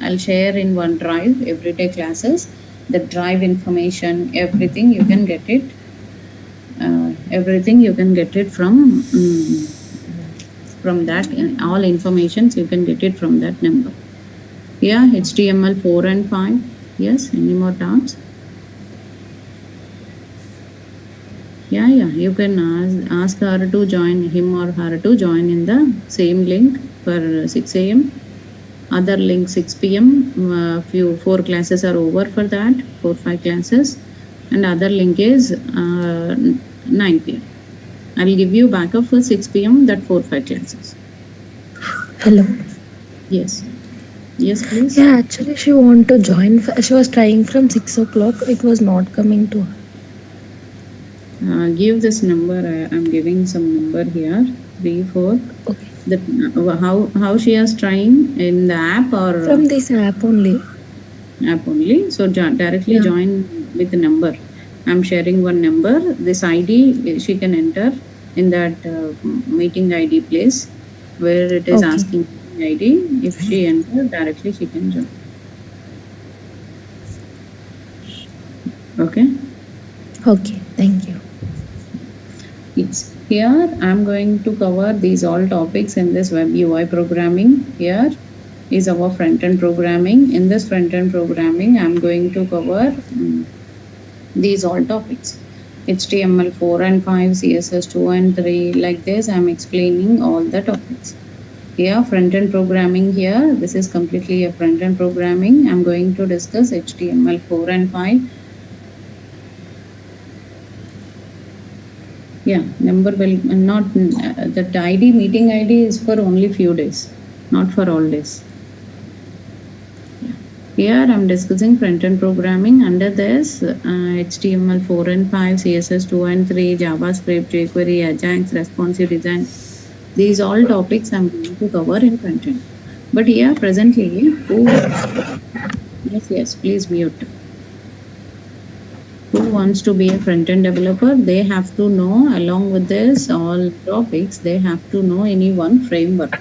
I'll share in one drive, everyday classes, the drive information, everything you can get it. Everything you can get it from that. All informations you can get it from that number. Yeah, HTML 4 and 5. Yes, any more doubts? Yeah, you can ask her to join, him or her to join in the same link for 6 a.m. Other link 6 p.m. Few 4 classes are over for that, 4-5 classes, and other link is 9 p.m. I will give you backup for 6 p.m. that 4-5 classes. Hello. Yes. Yes, please. Yeah, actually, she want to join. She was trying from 6 o'clock. It was not coming to her. Give this number. I'm giving some number here. 3-4. Okay. That how she is trying in the app or From this app only. App only. So directly Yeah. join with the number. I'm sharing one number. This ID she can enter in that meeting ID place where it is Okay. asking ID. If she enter directly, she can join. Okay. Okay. Thank you. Yes. Here I'm going to cover these all topics in this web UI programming. Here is our front-end programming. In this front-end programming, I'm going to cover these all topics. HTML 4 and 5, CSS 2 and 3, like this I'm explaining all the topics. Here front-end programming here, this is completely a front-end programming. I'm going to discuss HTML 4 and 5. Yeah, number will not, that ID, meeting ID is for only few days, not for all days. Here I'm discussing front-end programming. Under this, HTML 4 and 5, CSS 2 and 3, JavaScript, jQuery, Ajax, responsive design. These all topics I'm going to cover in front-end. But here presently, yes, please mute. Who wants to be a front-end developer? They have to know, along with this all topics, they have to know any one framework.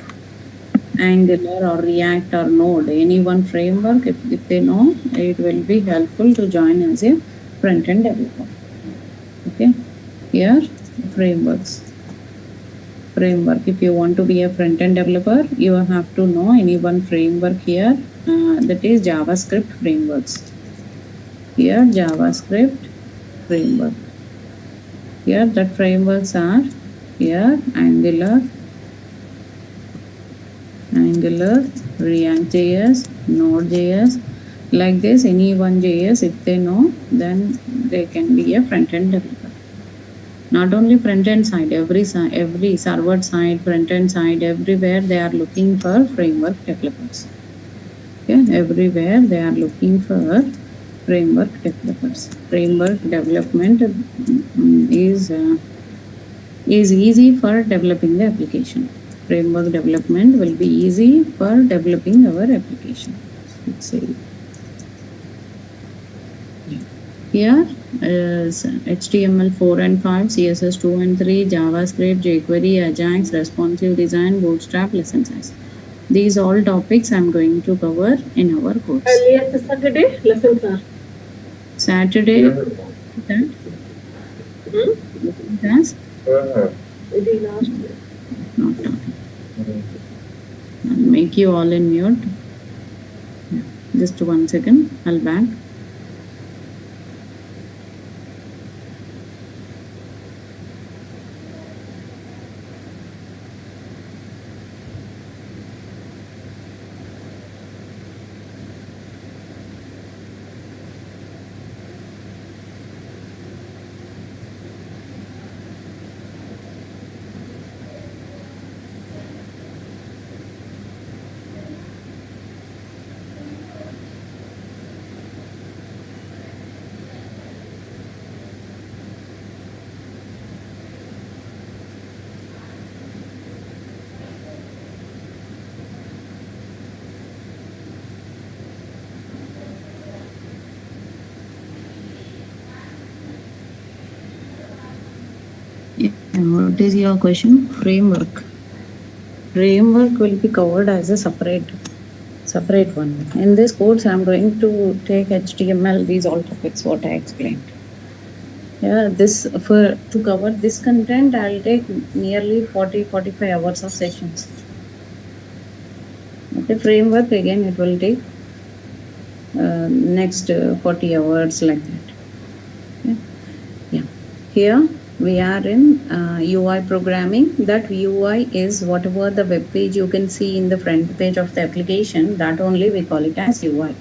Angular or React or Node, any one framework, if they know, it will be helpful to join as a front-end developer. Okay, here frameworks. Framework. If you want to be a front-end developer, you have to know any one framework here. That is JavaScript frameworks. Here JavaScript framework. Here that frameworks are here Angular, React.js, Node.js, like this. Any one JS, if they know, then they can be a front-end developer. Not only front-end side, every server side, front-end side, everywhere they are looking for framework developers. Okay, everywhere they are looking for framework developers. Framework development is easy for developing the application. Framework development will be easy for developing our application. Let's say here is HTML 4 and 5, CSS 2 and 3, JavaScript, jQuery, Ajax, responsive design, Bootstrap, lesson size. These all topics I'm going to cover in our course. Earlier Saturday lessons are. Saturday, that? Class? Maybe last year. Not talking. I'll make you all in mute. Yeah. Just 1 second, I'll back. Yeah, what is your question? Framework. Framework will be covered as a separate one. In this course, I'm going to take HTML, these all topics what I explained. Yeah, this to cover this content, I'll take nearly 40-45 hours of sessions. Okay, framework again, it will take next 40 hours like that. Okay. Yeah, here we are in UI programming. That UI is whatever the web page you can see in the front page of the application, that only we call it as UI.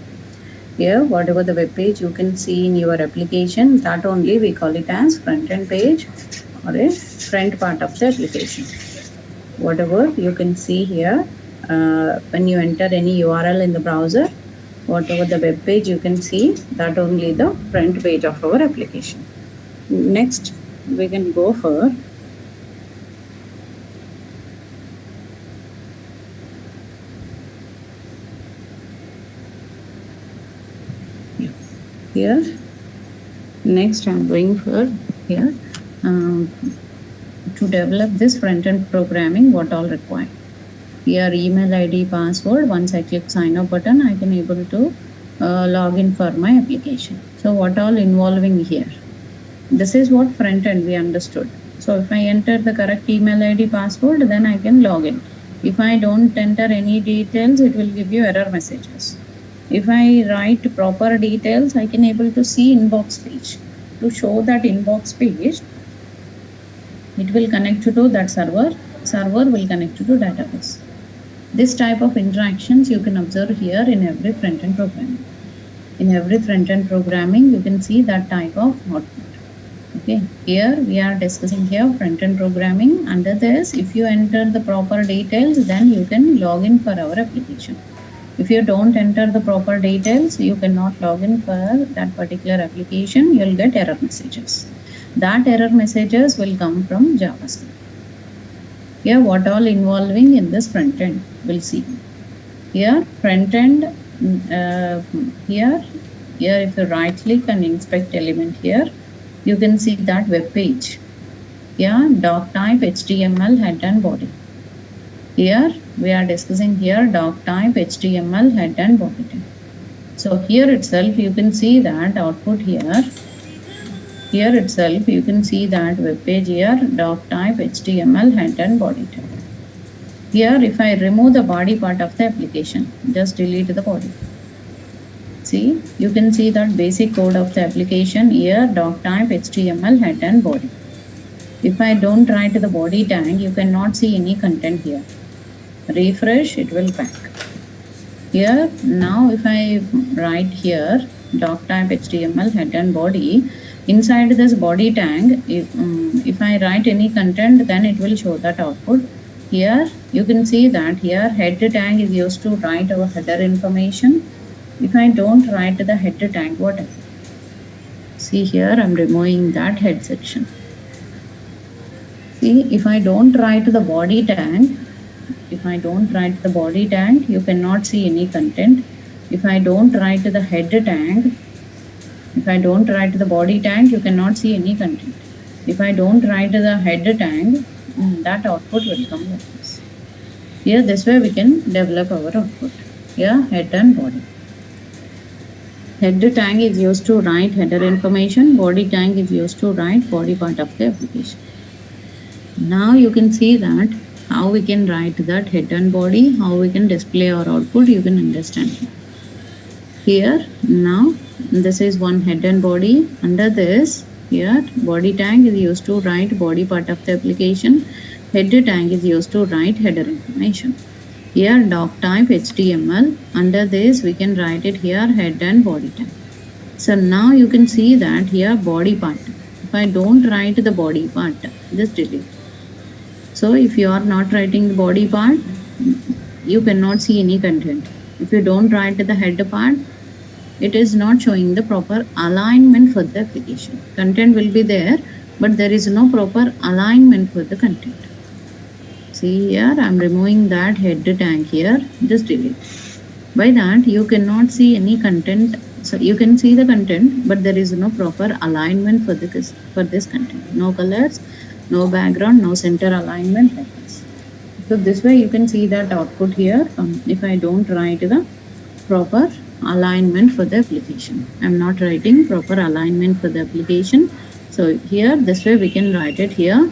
Here, whatever the web page you can see in your application, that only we call it as front end page or a front part of the application. Whatever you can see here, when you enter any URL in the browser, whatever the web page you can see, that only the front page of our application. Next, we can go for here. Next, I'm going for here to develop this front-end programming. What all required? Here, email ID, password. Once I click sign up button, I can able to log in for my application. So what all involving here? This is what front end we understood. So if I enter the correct email ID, password, then I can log in. If I don't enter any details, it will give you error messages. If I write proper details, I can able to see inbox page. To show that inbox page, it will connect to that server. Server will connect to database. This type of interactions you can observe here in every front-end programming. In every front-end programming, you can see that type of output. Okay, here we are discussing here front-end programming. Under this, if you enter the proper details, then you can log in for our application. If you don't enter the proper details, you cannot log in for that particular application. You'll get error messages. That error messages will come from JavaScript. Here, what all involving in this front end, we'll see. Here, front end, here if you right click and inspect element here, you can see that web page. Here, doc type, HTML, head and body. Here, we are discussing here doc type, HTML, head and body type. So here itself, you can see that output here. Here itself, you can see that web page here, doc type, HTML, head and body type. Here, if I remove the body part of the application, just delete the body. See, you can see that basic code of the application here, doc type, HTML, head and body. If I don't write the body tag, you cannot see any content here. Refresh, it will back. Here, now if I write here, doc type, HTML, head and body, inside this body tag, if I write any content, then it will show that output. Here, you can see that here head tag is used to write our header information. If I don't write the head tag, what happens? See here, I'm removing that head section. See, if I don't write the body tag, you cannot see any content. If I don't write the head tag, if I don't write the body tag, you cannot see any content. If I don't write the head tag, that output will come like this. Here, this way we can develop our output. Here, head and body. Head tag is used to write header information. Body tag is used to write body part of the application. Now you can see that how we can write that head and body, how we can display our output, you can understand. Here, now this is one head and body. Under this, here body tag is used to write body part of the application. Head tag is used to write header information. Here doc type HTML. Under this, we can write it here head and body tag. So now you can see that here body part. If I don't write the body part, just delete. So if you are not writing the body part, you cannot see any content. If you don't write the head part, it is not showing the proper alignment for the application. Content will be there, but there is no proper alignment for the content. See here, I am removing that head tag here, just delete. By that, you cannot see any content. So you can see the content, but there is no proper alignment for this content. No colors, no background, no center alignment like this. So this way you can see that output here. If I don't write the proper alignment for the application, I'm not writing proper alignment for the application. So here, this way we can write it here.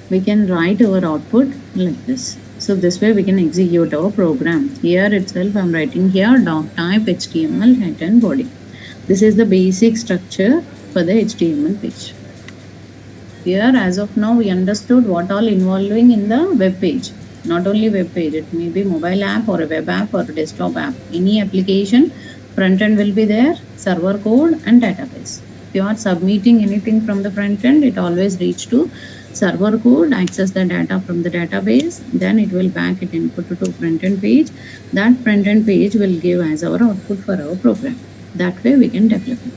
We can write our output like this. So this way we can execute our program. Here itself I'm writing here doc type HTML head and body. This is the basic structure for the HTML page. Here, as of now, we understood what all involving in the web page. Not only web page, it may be mobile app or a web app or a desktop app. Any application, front end will be there, server code and database. If you are submitting anything from the front end, it always reach to server code, access the data from the database, then it will back it input to front end page. That front end page will give as our output for our program. That way we can develop it.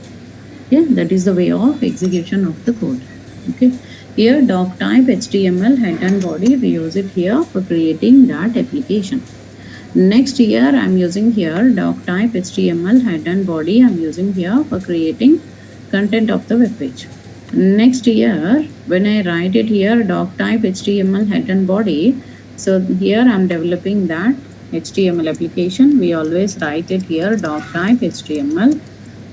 Okay, that is the way of execution of the code. Okay, here doc type HTML head and body, we use it here for creating that application. Next here I am using here doc type HTML head and body, I am using here for creating content of the web page. Next here when I write it here doc type HTML head and body, so here I am developing that HTML application. We always write it here doc type HTML.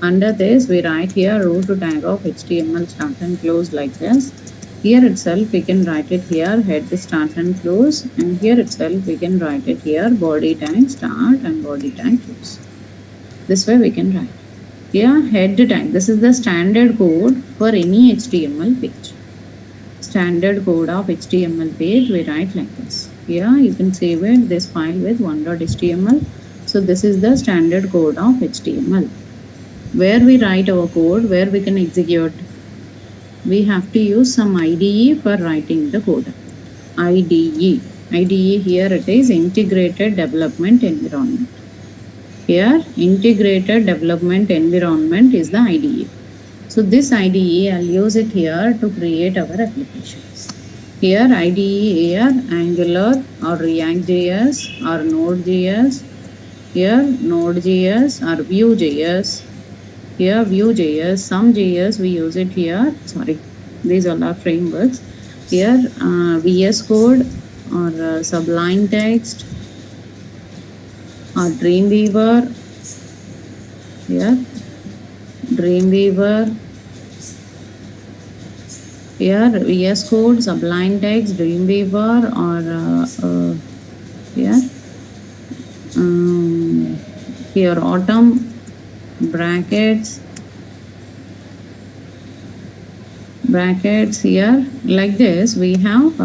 Under this we write here root tag of HTML start and close like this. Here itself we can write it here head start and close, and here itself we can write it here body tag start and body tag close. This way we can write. Here head tag, this is the standard code for any HTML page. Standard code of HTML page we write like this. Here you can save it this file with 1.html. So this is the standard code of HTML. Where we write our code, where we can execute, we have to use some IDE for writing the code. IDE here it is integrated development environment. Here integrated development environment is the IDE. So this IDE I'll use it here to create our application. Here IDE here Angular or React.js or Node.js. Here Node.js or Vue.js. Here Vue.js, some JS we use it here. Sorry, these all are frameworks. Here VS Code or Sublime Text or Dreamweaver. Here Dreamweaver. Here VS Code, Sublime Text, Dreamweaver, or here Autumn. Brackets here like this. We have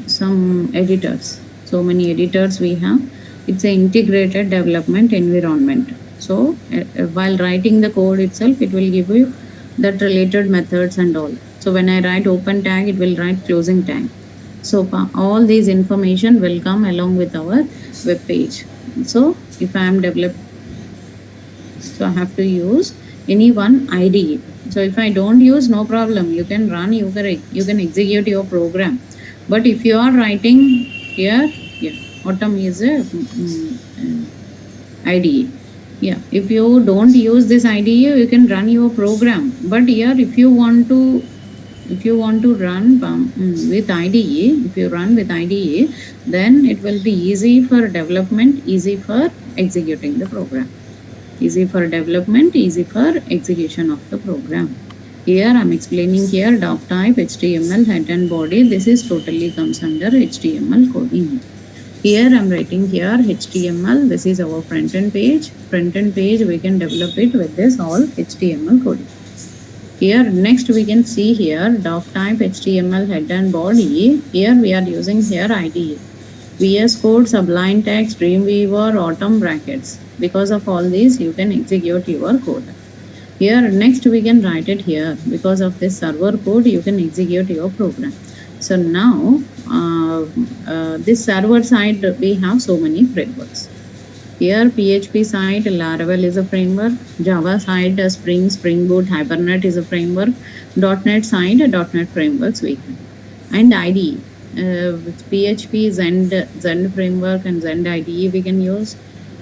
some editors, so many editors we have. It's an integrated development environment. So while writing the code itself, it will give you that related methods and all. So when I write open tag, it will write closing tag. So all these information will come along with our web page. So if I am developing, so I have to use any one IDE. So if I don't use, no problem, you can run, you can execute your program. But if you are writing here, Autumn is a IDE. Yeah, if you don't use this IDE, you can run your program. But here if you want to run with IDE, if you run with IDE, then it will be easy for development, easy for executing the program. Easy for development, easy for execution of the program. Here I am explaining here doc type HTML head and body. This is totally comes under HTML coding. Here I am writing here HTML. This is our front end page. Front end page we can develop it with this all HTML coding. Here next we can see here doc type HTML head and body. Here we are using here IDE. VS Code, Sublime Text, Dreamweaver, Autumn brackets. Because of all these, you can execute your code. Here next we can write it here. Because of this server code, you can execute your program. So now this server side we have so many frameworks. Here PHP side Laravel is a framework. Java side Spring Boot, Hibernate is a framework. .NET side .NET frameworks we have. And IDE. With PHP, Zend framework and Zend IDE we can use.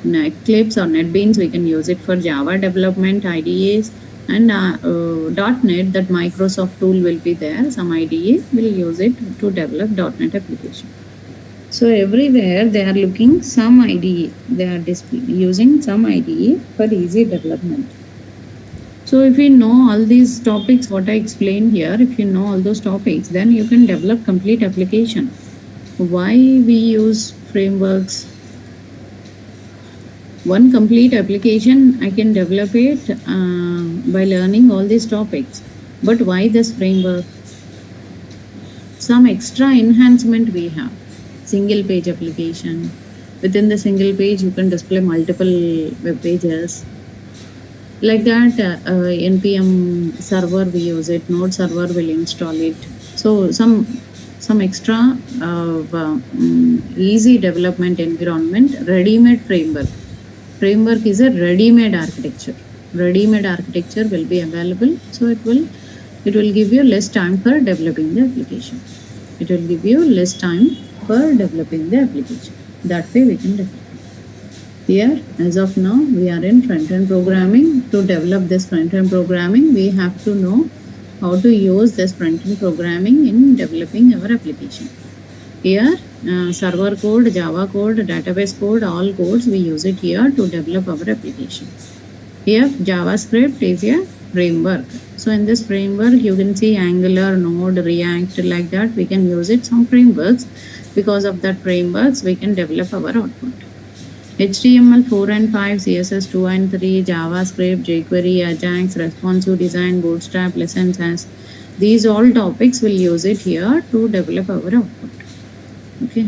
Eclipse or NetBeans we can use it for Java development IDEs, and .NET, that Microsoft tool will be there. Some IDE will use it to develop .NET application. So everywhere they are looking some IDE. They are using some IDE for easy development. So if you know all these topics what I explained here, if you know all those topics, then you can develop complete application. Why we use frameworks? one complete application, I can develop it by learning all these topics. But why this framework? Some extra enhancement we have. Single page application. Within the single page, you can display multiple web pages. Like that, npm server we use it, node server will install it. So some extra easy development environment. Ready-made framework. Framework is a ready-made architecture. Ready-made architecture will be available, so it will give you less time for developing the application. It will give you less time for developing the application. That way we can develop. Here, as of now, we are in front-end programming. To develop this front-end programming, we have to know how to use this front-end programming in developing our application. Here, server code, Java code, database code, all codes, we use it here to develop our application. Here, JavaScript is a framework. So in this framework, you can see Angular, Node, React, like that. We can use it, some frameworks. Because of that frameworks, we can develop our output. HTML 4 and 5, CSS 2 and 3, JavaScript, jQuery, Ajax, responsive design, Bootstrap, lessons as. These all topics will use it here to develop our output. Okay.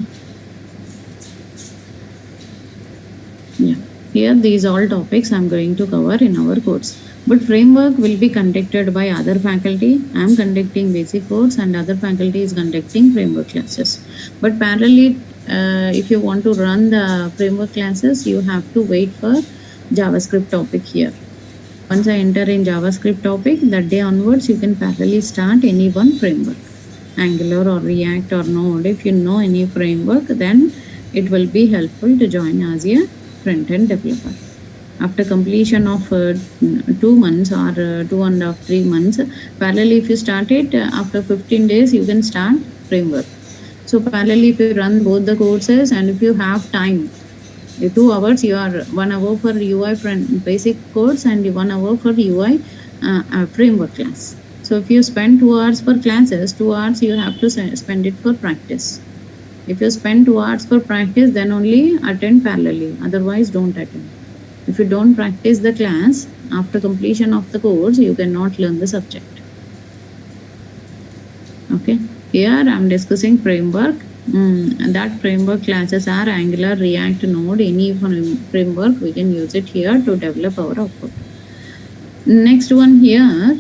Yeah. Here these all topics I am going to cover in our course. But framework will be conducted by other faculty. I am conducting basic course and other faculty is conducting framework classes. But parallelly, if you want to run the framework classes, you have to wait for JavaScript topic here. Once I enter in JavaScript topic, that day onwards, you can parallelly start any one framework. Angular or React or Node. If you know any framework, then it will be helpful to join as a front-end developer. After completion of 2 months or 2.5 3 months, parallelly if you start it, after 15 days, you can start framework. So parallelly, if you run both the courses and if you have time, 2 hours, you are 1 hour for UI basic course and 1 hour for UI framework class. So if you spend 2 hours for classes, 2 hours you have to spend it for practice. If you spend 2 hours for practice, then only attend parallelly. Otherwise, don't attend. If you don't practice the class, after completion of the course, you cannot learn the subject. Okay. Here I am discussing framework. That framework classes are Angular, React, Node, any framework, we can use it here to develop our output. Next one here,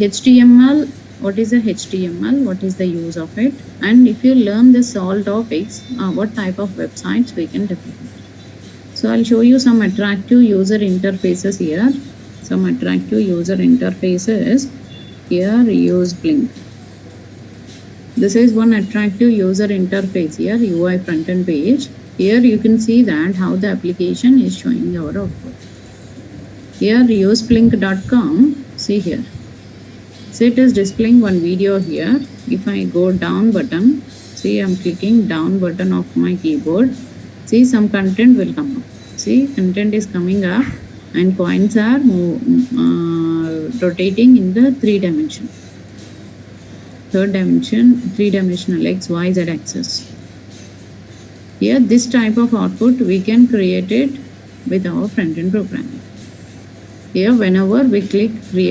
HTML. What is a HTML? What is the use of it? And if you learn this all topics, what type of websites we can develop. So I'll show you some attractive user interfaces here. Some attractive user interfaces. Here, use Blink. This is one attractive user interface here, UI front-end page. Here you can see that how the application is showing our output. Here useblink.com, see here. So it is displaying one video here. If I go down button, see I'm clicking down button of my keyboard. See some content will come up. See content is coming up and coins are rotating in the 3 dimension. Third dimension, 3-dimensional X, Y, Z axis. Here this type of output we can create it with our front-end programming. Here whenever we click we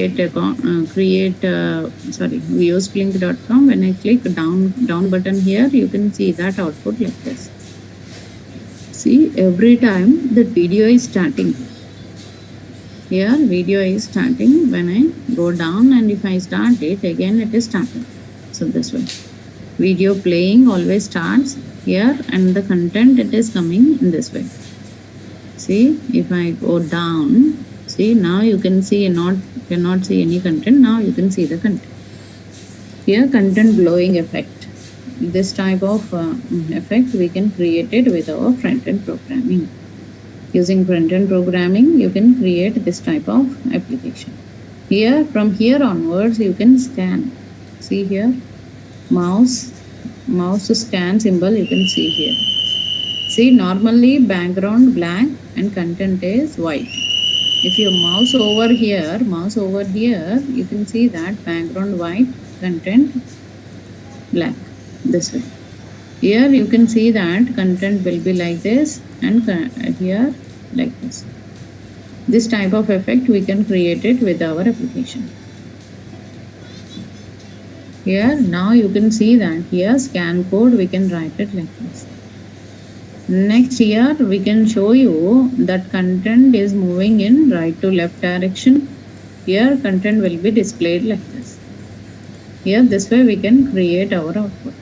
use blink.com, when I click down button here, you can see that output like this. See, every time the video is starting. Here video is starting. When I go down and if I start it, again it is starting. So this way. Video playing always starts here and the content it is coming in this way. See, if I go down, see now you can see cannot see any content. Now you can see the content. Here content blowing effect. This type of effect we can create it with our front-end programming. Using front-end programming, you can create this type of application. Here, from here onwards, you can scan. See here, mouse scan symbol you can see here. See, normally background black and content is white. If you mouse over here, you can see that background white, content black. This way. Here you can see that content will be like this, and here like this. This type of effect we can create it with our application. Here now you can see that here scan code we can write it like this. Next here we can show you that content is moving in right to left direction. Here content will be displayed like this. Here this way we can create our output.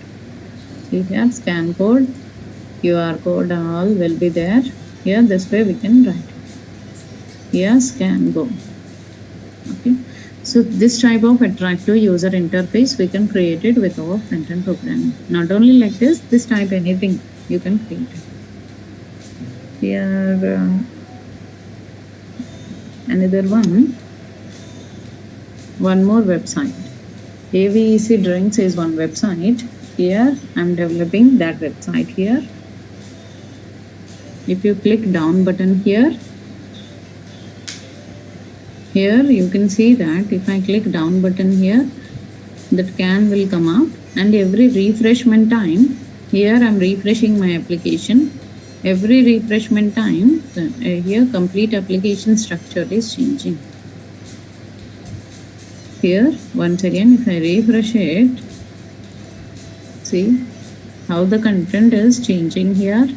See here scan code, QR code all will be there. Here this way we can write. Here scan go. Okay. So this type of attractive user interface we can create it with our front-end programming. Not only like this type anything you can create it. Here another one more website. AVEC Drinks is one website. Here I'm developing that website here. If you click down button here you can see that if I click down button here, that can will come up, and every refreshment time, here I'm refreshing my application. Every refreshment time, here complete application structure is changing. Here once again if I refresh it, see how the content is changing here.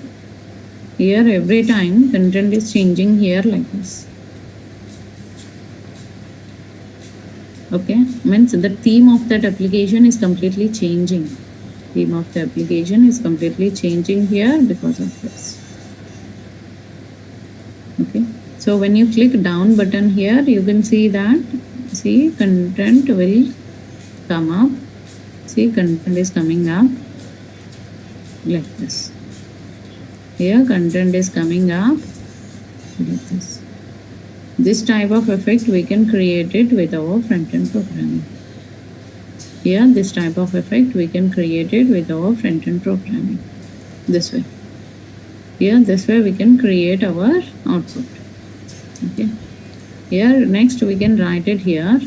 Here every time content is changing here like this. Okay, means the theme of that application is completely changing. Theme of the application is completely changing here because of this. Okay, so when you click down button here, you can see that, see content will come up. See content is coming up like this. Here content is coming up like this. This type of effect we can create it with our front-end programming. Here this type of effect we can create it with our front-end programming. This way. Here this way we can create our output. Okay. Here next we can write it here.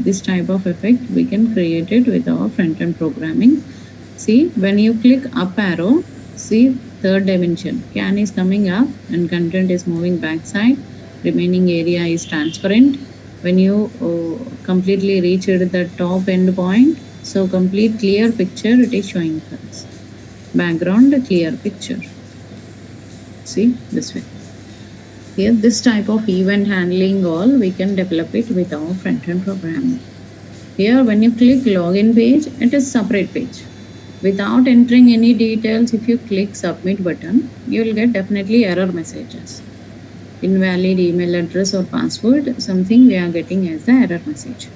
This type of effect we can create it with our front-end programming. See when you click up arrow, see third dimension. Can is coming up and content is moving backside. Remaining area is transparent. When you completely reach the top end point, so complete clear picture it is showing for us. Background clear picture. See this way. Here this type of event handling all we can develop it with our front-end programming. Here when you click login page, it is separate page. Without entering any details, if you click submit button, you will get definitely error messages. Invalid email address or password, something we are getting as the error message.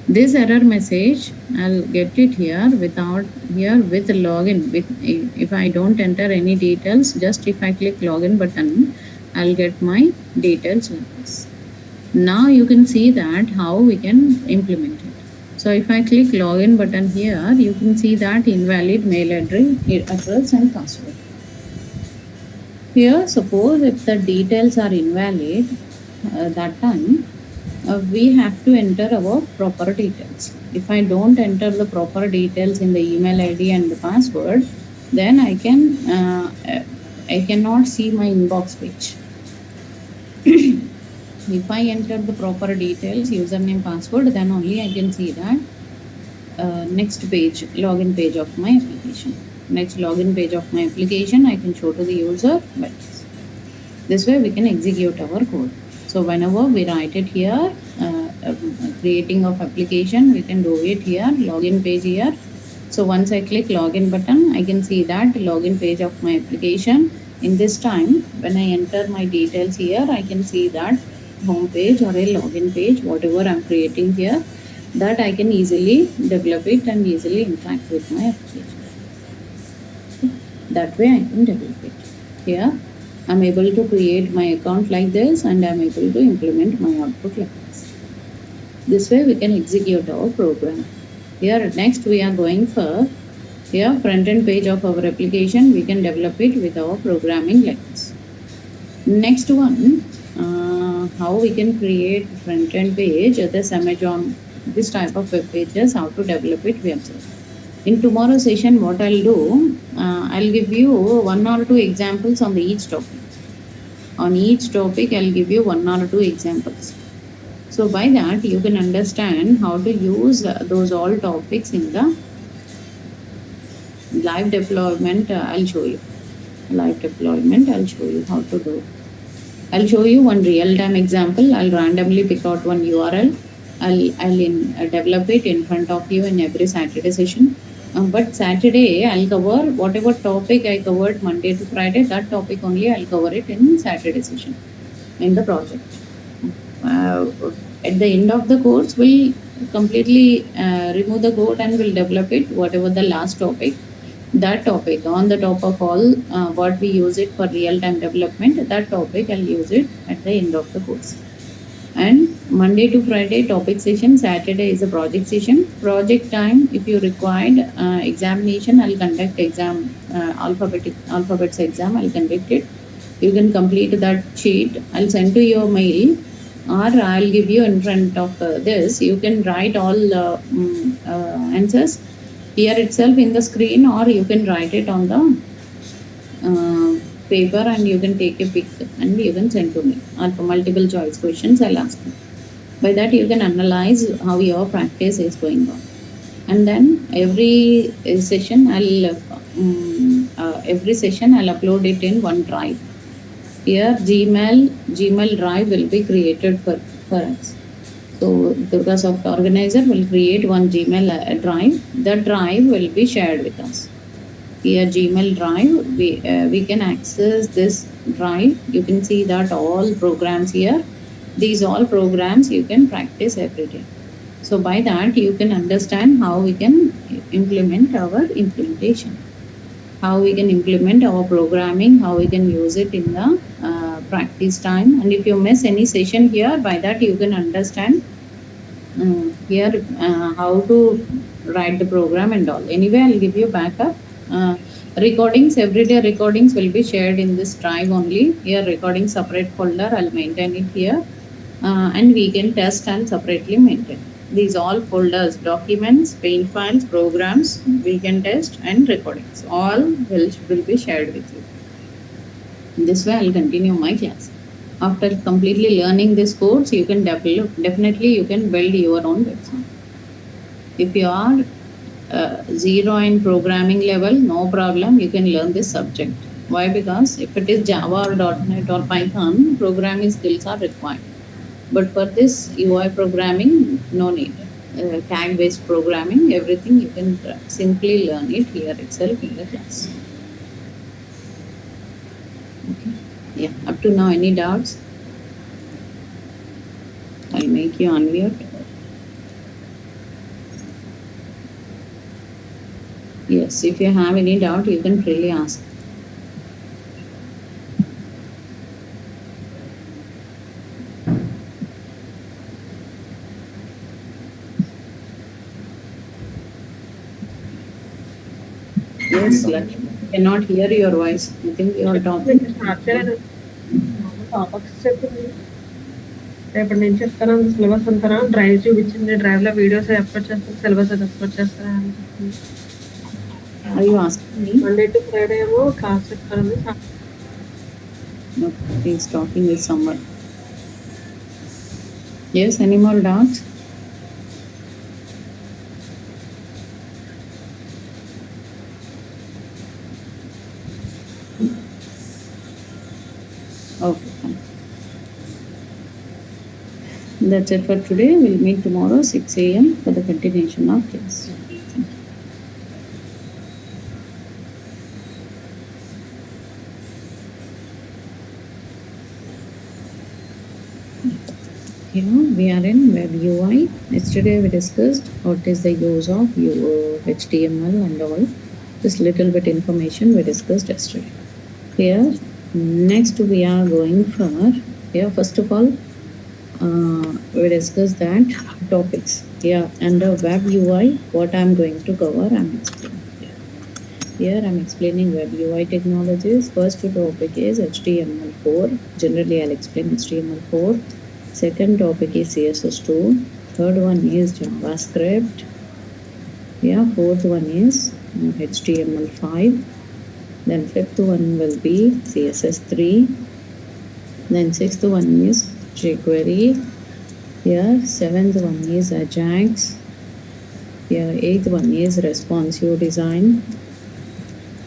This error message I'll get it here without here with login. With if I don't enter any details, just if I click login button, I'll get my details like this. Now you can see that how we can implement it. So if I click login button here, you can see that invalid mail address and password. Here suppose if the details are invalid, that time we have to enter our proper details. If I don't enter the proper details in the email ID and the password, then I cannot see my inbox page. If I enter the proper details, username, password, then only I can see that next page, login page of my application. Next login page of my application I can show to the user like this. This way we can execute our code. So whenever we write it here, creating of application, we can do it here, login page here. So once I click login button, I can see that login page of my application. In this time, when I enter my details here, I can see that home page or a login page, whatever I'm creating here, that I can easily develop it and easily interact with my application. That way I can develop it. Here I'm able to create my account like this and I'm able to implement my output like this. This way we can execute our program. Here next we are going for here front end page of our application. We can develop it with our programming like this. Next one, how we can create front end page, this Amazon, this type of web pages, how to develop it we observe. In tomorrow's session, what I'll do, I'll give you 1 or 2 examples on each topic. On each topic, I'll give you 1 or 2 examples. So by that, you can understand how to use those all topics in the live deployment. I'll show you. Live deployment, I'll show you how to do. I'll show you one real-time example. I'll randomly pick out one URL. I'll develop it in front of you in every Saturday session. But Saturday, I'll cover whatever topic I covered Monday to Friday, that topic only I'll cover it in Saturday session in the project. At the end of the course, we'll completely remove the code and we'll develop it, whatever the last topic, that topic on the top of all what we use it for real-time development, that topic I'll use it at the end of the course. And Monday to Friday topic session, Saturday is a project session. Project time, if you required examination, I'll conduct exam, alphabets exam, I'll conduct it. You can complete that sheet. I'll send to your mail, or I'll give you in front of this. You can write all answers here itself in the screen, or you can write it on the paper and you can take a pic and you can send to me. Or for multiple choice questions, I'll ask you. By that, you can analyze how your practice is going on. And then every session, I'll upload it in one drive. Here, Gmail drive will be created for us. So Durga Soft Organizer will create one Gmail drive. That drive will be shared with us. Here Gmail drive, we can access this drive. You can see that all programs here. These all programs you can practice every day. So by that you can understand how we can implement our implementation, how we can implement our programming, how we can use it in the practice time. And if you miss any session here, by that you can understand here how to write the program and all. Anyway, I'll give you backup. Recordings, everyday recordings will be shared in this drive only. Here recording separate folder, I'll maintain it here. And we can test and separately maintain. These all folders, documents, paint files, programs, we can test and recordings. All will be shared with you. This way I'll continue my class. After completely learning this course, you can definitely you can build your own website. If you are zero in programming level, no problem, you can learn this subject. Why? Because if it is Java or .NET or Python, programming skills are required. But for this UI programming, no need. Tag based programming, everything you can simply learn it here itself in the class. Okay. Yeah, up to now, any doubts? I'll make you unmute. Yes, if you have any doubt, you can freely ask. Yes, Lakshmi. Cannot hear your voice. I think you are talking. Topics చెప్పింది రేపటి నుంచి చెప్తాను syllabus అంతా drive చూపించింది drive లో videos upload చేస్తాను syllabus అది upload చేస్తాను అని చెప్పింది Are you asking me? Monday to Friday ఏమో క్లాస్ చెప్తాను No, he's talking with someone. Yes, any more doubts? Okay, fine. That's it for today. We'll meet tomorrow 6 a.m. for the continuation of class. Here we are in Web UI. Yesterday we discussed what is the use of HTML and all. This little bit information we discussed yesterday. Here, next we are going for, here first of all, we discussed that topics. Here under Web UI, what I am going to cover, I am explaining. Here I am explaining Web UI technologies. First topic is HTML4. Generally, I'll explain HTML4. Second topic is CSS2. Third one is JavaScript. Yeah, fourth one is HTML5. Then fifth one will be CSS3. Then sixth one is jQuery. Here, seventh one is Ajax. Here, eighth one is responsive design.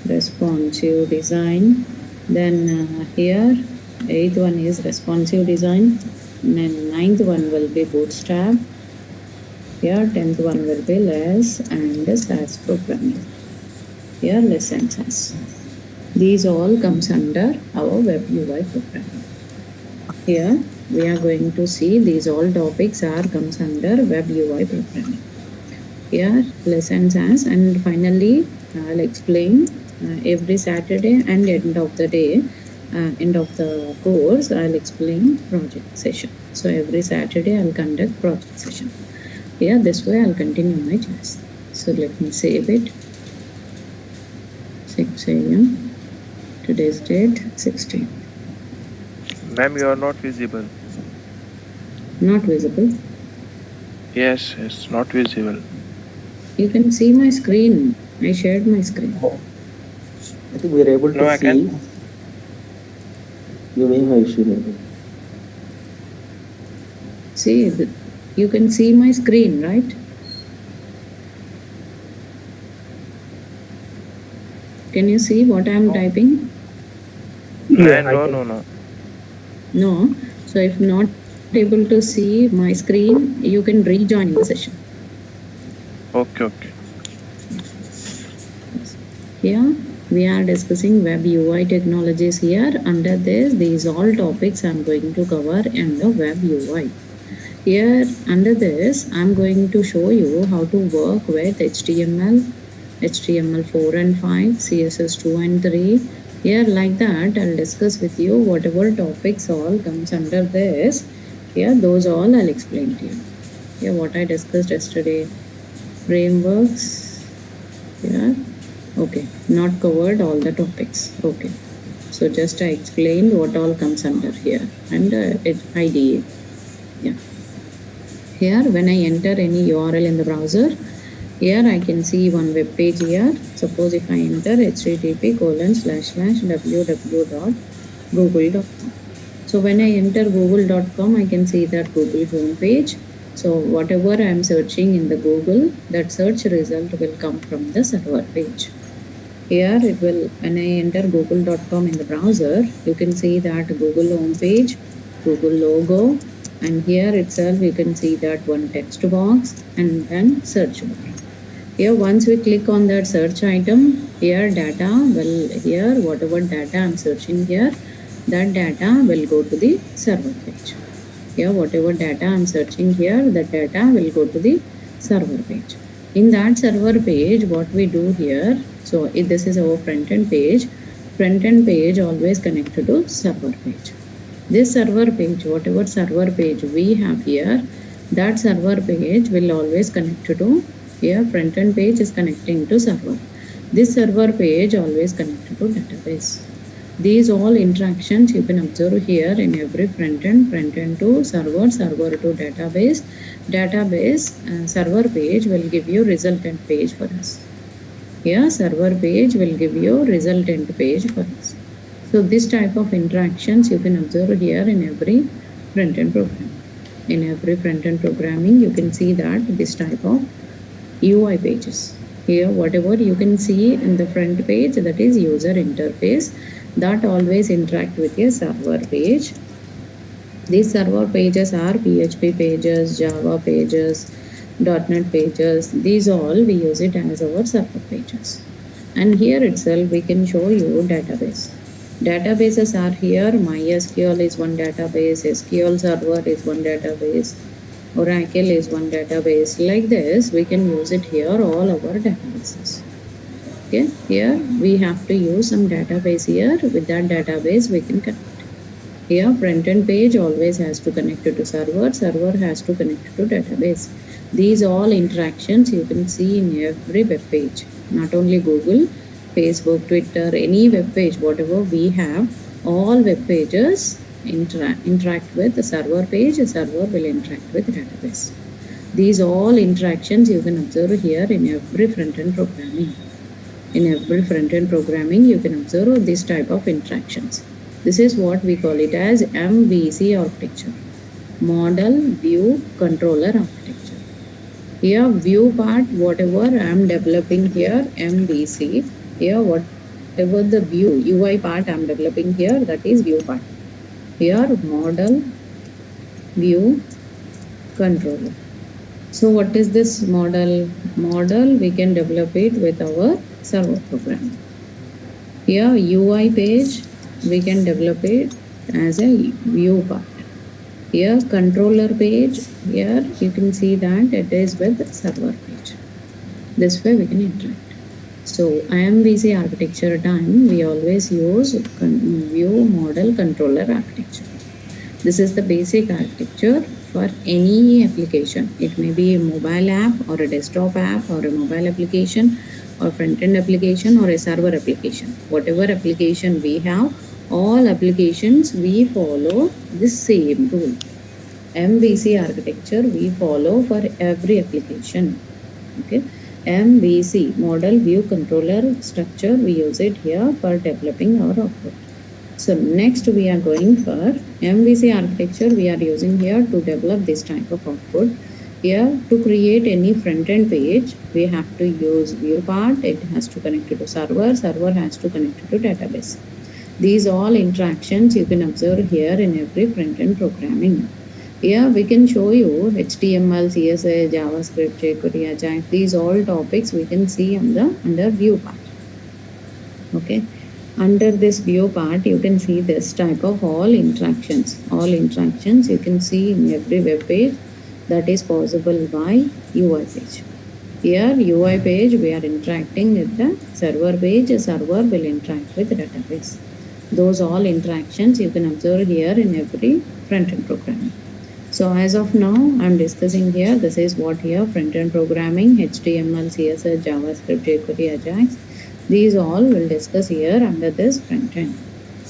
Responsive design. Then here, eighth one is responsive design. Then ninth one will be Bootstrap. Here, 10th one will be less and SAS programming. Here, less and SAS. These all comes under our web UI programming. Here, we are going to see these all topics are comes under web UI programming. Here, lessons as, and finally, I'll explain every Saturday and end of the day, end of the course, I'll explain project session. So every Saturday, I'll conduct project session. Yeah, this way I'll continue my class. So let me save it. 6 a.m. Today's date 16. Ma'am, you are not visible. Not visible. Yes, it's not visible. You can see my screen. I shared my screen. I think we're able to No, I see. can. You may have issue maybe. See, you can see my screen, right? Can you see what I am typing? No. No. So if not able to see my screen, you can rejoin the session. Okay. Here we are discussing web UI technologies here. Under this, these all topics I'm going to cover in the web UI. Here under this, I'm going to show you how to work with HTML, HTML4 and 5, CSS 2 and 3. Here like that, I'll discuss with you whatever topics all comes under this. Here those all I'll explain to you. Here what I discussed yesterday, frameworks. Yeah, okay, not covered all the topics. Okay, so just I explained what all comes under here and IDE. Yeah. Here when I enter any URL in the browser, here I can see one web page here. Suppose if I enter http://www.google.com. So when I enter google.com, I can see that Google home page. So whatever I am searching in the Google, that search result will come from the server page. Here it will, when I enter google.com in the browser, you can see that Google home page, Google logo, and here itself you can see that one text box and then search bar. Here once we click on that search item, here data will, here whatever data I'm searching here, that data will go to the server page. Here whatever data I'm searching here, that data will go to the server page. In that server page, what we do here, so if this is our front end page always connected to server page. This server page, whatever server page we have here, that server page will always connect to, here front end page is connecting to server. This server page always connected to database. These all interactions you can observe here in every front end to server, server to database, server page will give you resultant page for us. Here server page will give you resultant page for us. So this type of interactions you can observe here in every front end program. In every front end programming, you can see that this type of UI pages. Here whatever you can see in the front page, that is user interface, that always interact with a server page. These server pages are PHP pages, Java pages, .NET pages. These all we use it as our server pages. And here itself we can show you database. Databases are here. MySQL is one database, SQL Server is one database, Oracle is one database. Like this, we can use it here, all our databases. Okay, here we have to use some database here. With that database, we can connect. Here, front end page always has to connect to server, server has to connect to database. These all interactions you can see in every web page, not only Google, Facebook, Twitter, any web page, whatever we have, all web pages interact with the server page, the server will interact with the database. These all interactions you can observe here in every front-end programming. In every front-end programming, you can observe this type of interactions. This is what we call it as MVC architecture, model view controller architecture. Here view part, whatever I am developing here, MVC, here whatever the view UI part I am developing here, that is view part. Here model view controller. So what is this model? Model, we can develop it with our server program. Here UI page, we can develop it as a view part. Here controller page, here you can see that it is with server page. This way we can interact. So IMVC architecture time, we always use view model controller architecture. This is the basic architecture for any application. It may be a mobile app or a desktop app or a mobile application or front-end application or a server application. Whatever application we have, all applications we follow the same rule. MVC architecture we follow for every application. Okay, MVC model view controller structure, we use it here for developing our output. So next we are going for MVC architecture. We are using here to develop this type of output. Here to create any front-end page, we have to use view part. It has to connect to server. Server has to connect to database. These all interactions you can observe here in every front-end programming. Here we can show you HTML, CSS, JavaScript, jQuery, Ajax. These all topics we can see under view part. Okay. Under this view part, you can see this type of all interactions. All interactions you can see in every web page that is possible by UI page. Here UI page, we are interacting with the server page. A server will interact with the database. Those all interactions you can observe here in every front-end programming. So as of now, I'm discussing here, this is what here front-end programming, HTML, CSS, JavaScript, jQuery, Ajax. These all will discuss here under this front-end.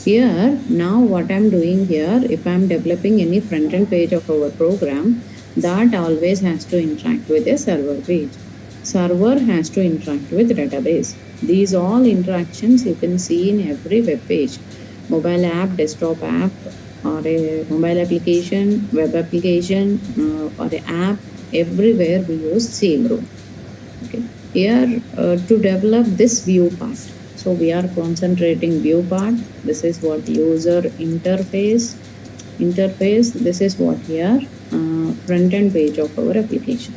Here, now what I'm doing here, if I'm developing any front-end page of our program, that always has to interact with a server page. Server has to interact with database. These all interactions you can see in every web page. Mobile app, desktop app, or a mobile application, web application, or an app, everywhere we use same rule. Okay. Here to develop this view part, so we are concentrating view part. This is what user interface. This is what here front end page of our application.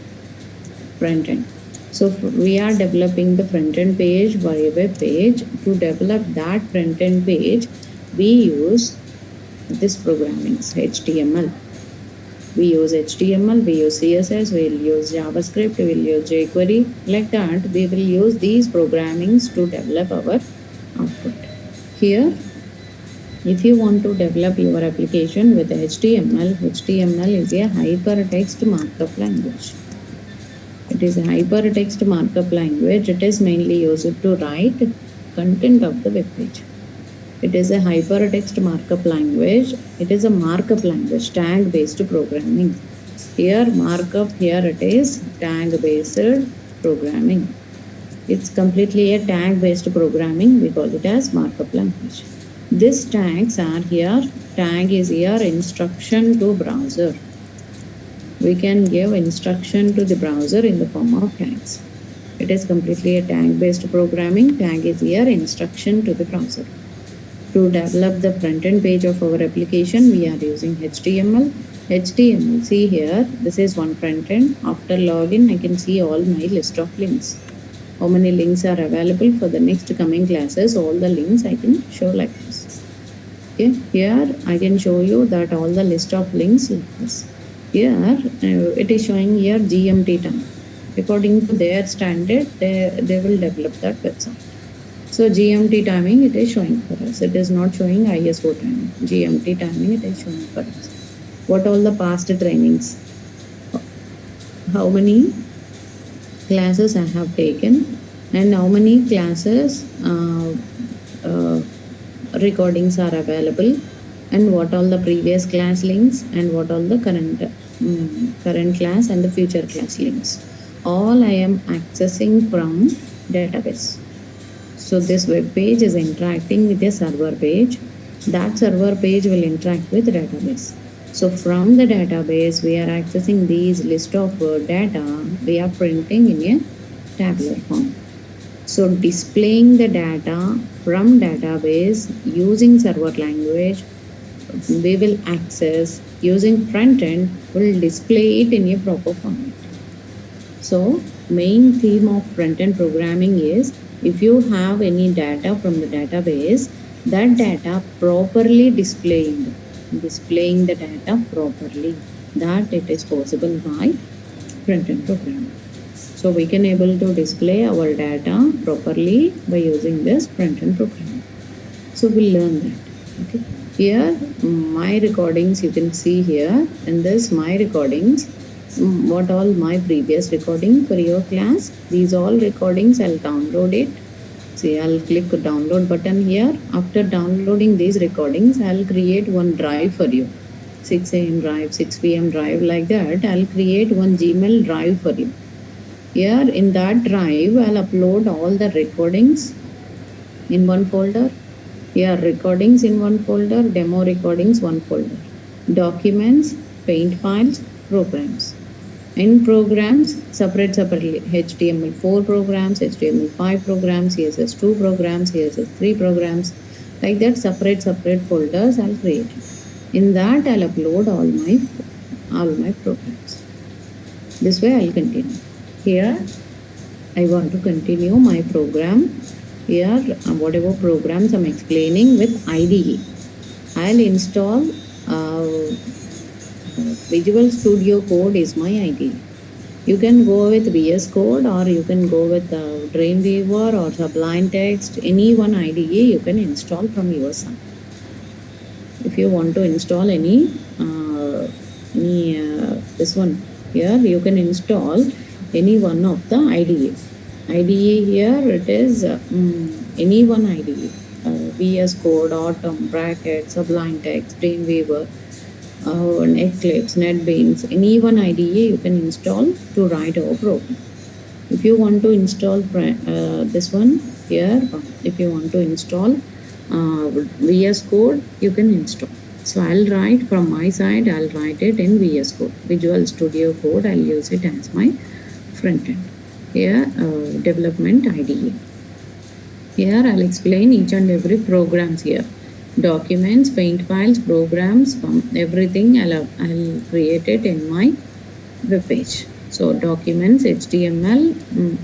Front end. So we are developing the front end page by a web page. To develop that front end page, we use this programming HTML. We use HTML, we use CSS, we will use JavaScript, we will use jQuery. Like that, we will use these programmings to develop our output. Here, if you want to develop your application with HTML, HTML is a hypertext markup language. It is a hypertext markup language. It is mainly used to write content of the web page. It is a hypertext markup language. It is a markup language, tag-based programming. Here markup, here it is tag-based programming. It's completely a tag-based programming. We call it as markup language. These tags are here. Tag is here instruction to browser. We can give instruction to the browser in the form of tags. It is completely a tag-based programming. Tag is here instruction to the browser. To develop the front-end page of our application, we are using HTML. HTML, see here, this is one front-end. After login, I can see all my list of links. How many links are available for the next coming classes? All the links I can show like this. Okay, here I can show you that all the list of links like this. Here, it is showing here GMT time. According to their standard, they will develop that website. So GMT timing it is showing for us. It is not showing ISO timing. GMT timing it is showing for us. What all the past trainings? How many classes I have taken and how many classes recordings are available and what all the previous class links and what all the current current class and the future class links. All I am accessing from database. So this web page is interacting with a server page. That server page will interact with the database. So from the database, we are accessing these list of data we are printing in a tabular form. So displaying the data from database using server language, we will access using front end, will display it in a proper format. So main theme of front end programming is, if you have any data from the database, that data properly displaying the data properly, that it is possible by front end programming. So we can able to display our data properly by using this front end programming. So we'll learn that. Okay. Here my recordings you can see here, and this my recordings, what all my previous recording for your class. These all recordings I'll download it. See, I'll click download button here. After downloading these recordings, I'll create one drive for you. 6 a.m. drive, 6 p.m. drive, like that. I'll create one Gmail drive for you. Here in that drive, I'll upload all the recordings in one folder. Here recordings in one folder, demo recordings one folder, documents, paint files, programs. In programs, separately, HTML4 programs, HTML5 programs, CSS2 programs, CSS3 programs, like that. Separate folders I'll create. In that I'll upload all my programs. This way I'll continue. Here I want to continue my program. Here whatever programs I'm explaining with IDE, I'll install Visual Studio Code is my IDE. You can go with VS Code, or you can go with Dreamweaver or Sublime Text. Any one IDE you can install from your side. If you want to install any this one, here you can install any one of the IDE. IDE here it is any one IDE. VS Code, Atom, Bracket, Sublime Text, Dreamweaver, Eclipse, NetBeans, any one IDE you can install to write our program. If you want to install this one here, if you want to install VS Code, you can install. So I'll write from my side, I'll write it in VS Code, Visual Studio Code. I'll use it as my front end. Here development IDE. Here I'll explain each and every programs here. Documents, paint files, programs, everything I'll create it in my web page. So documents, HTML,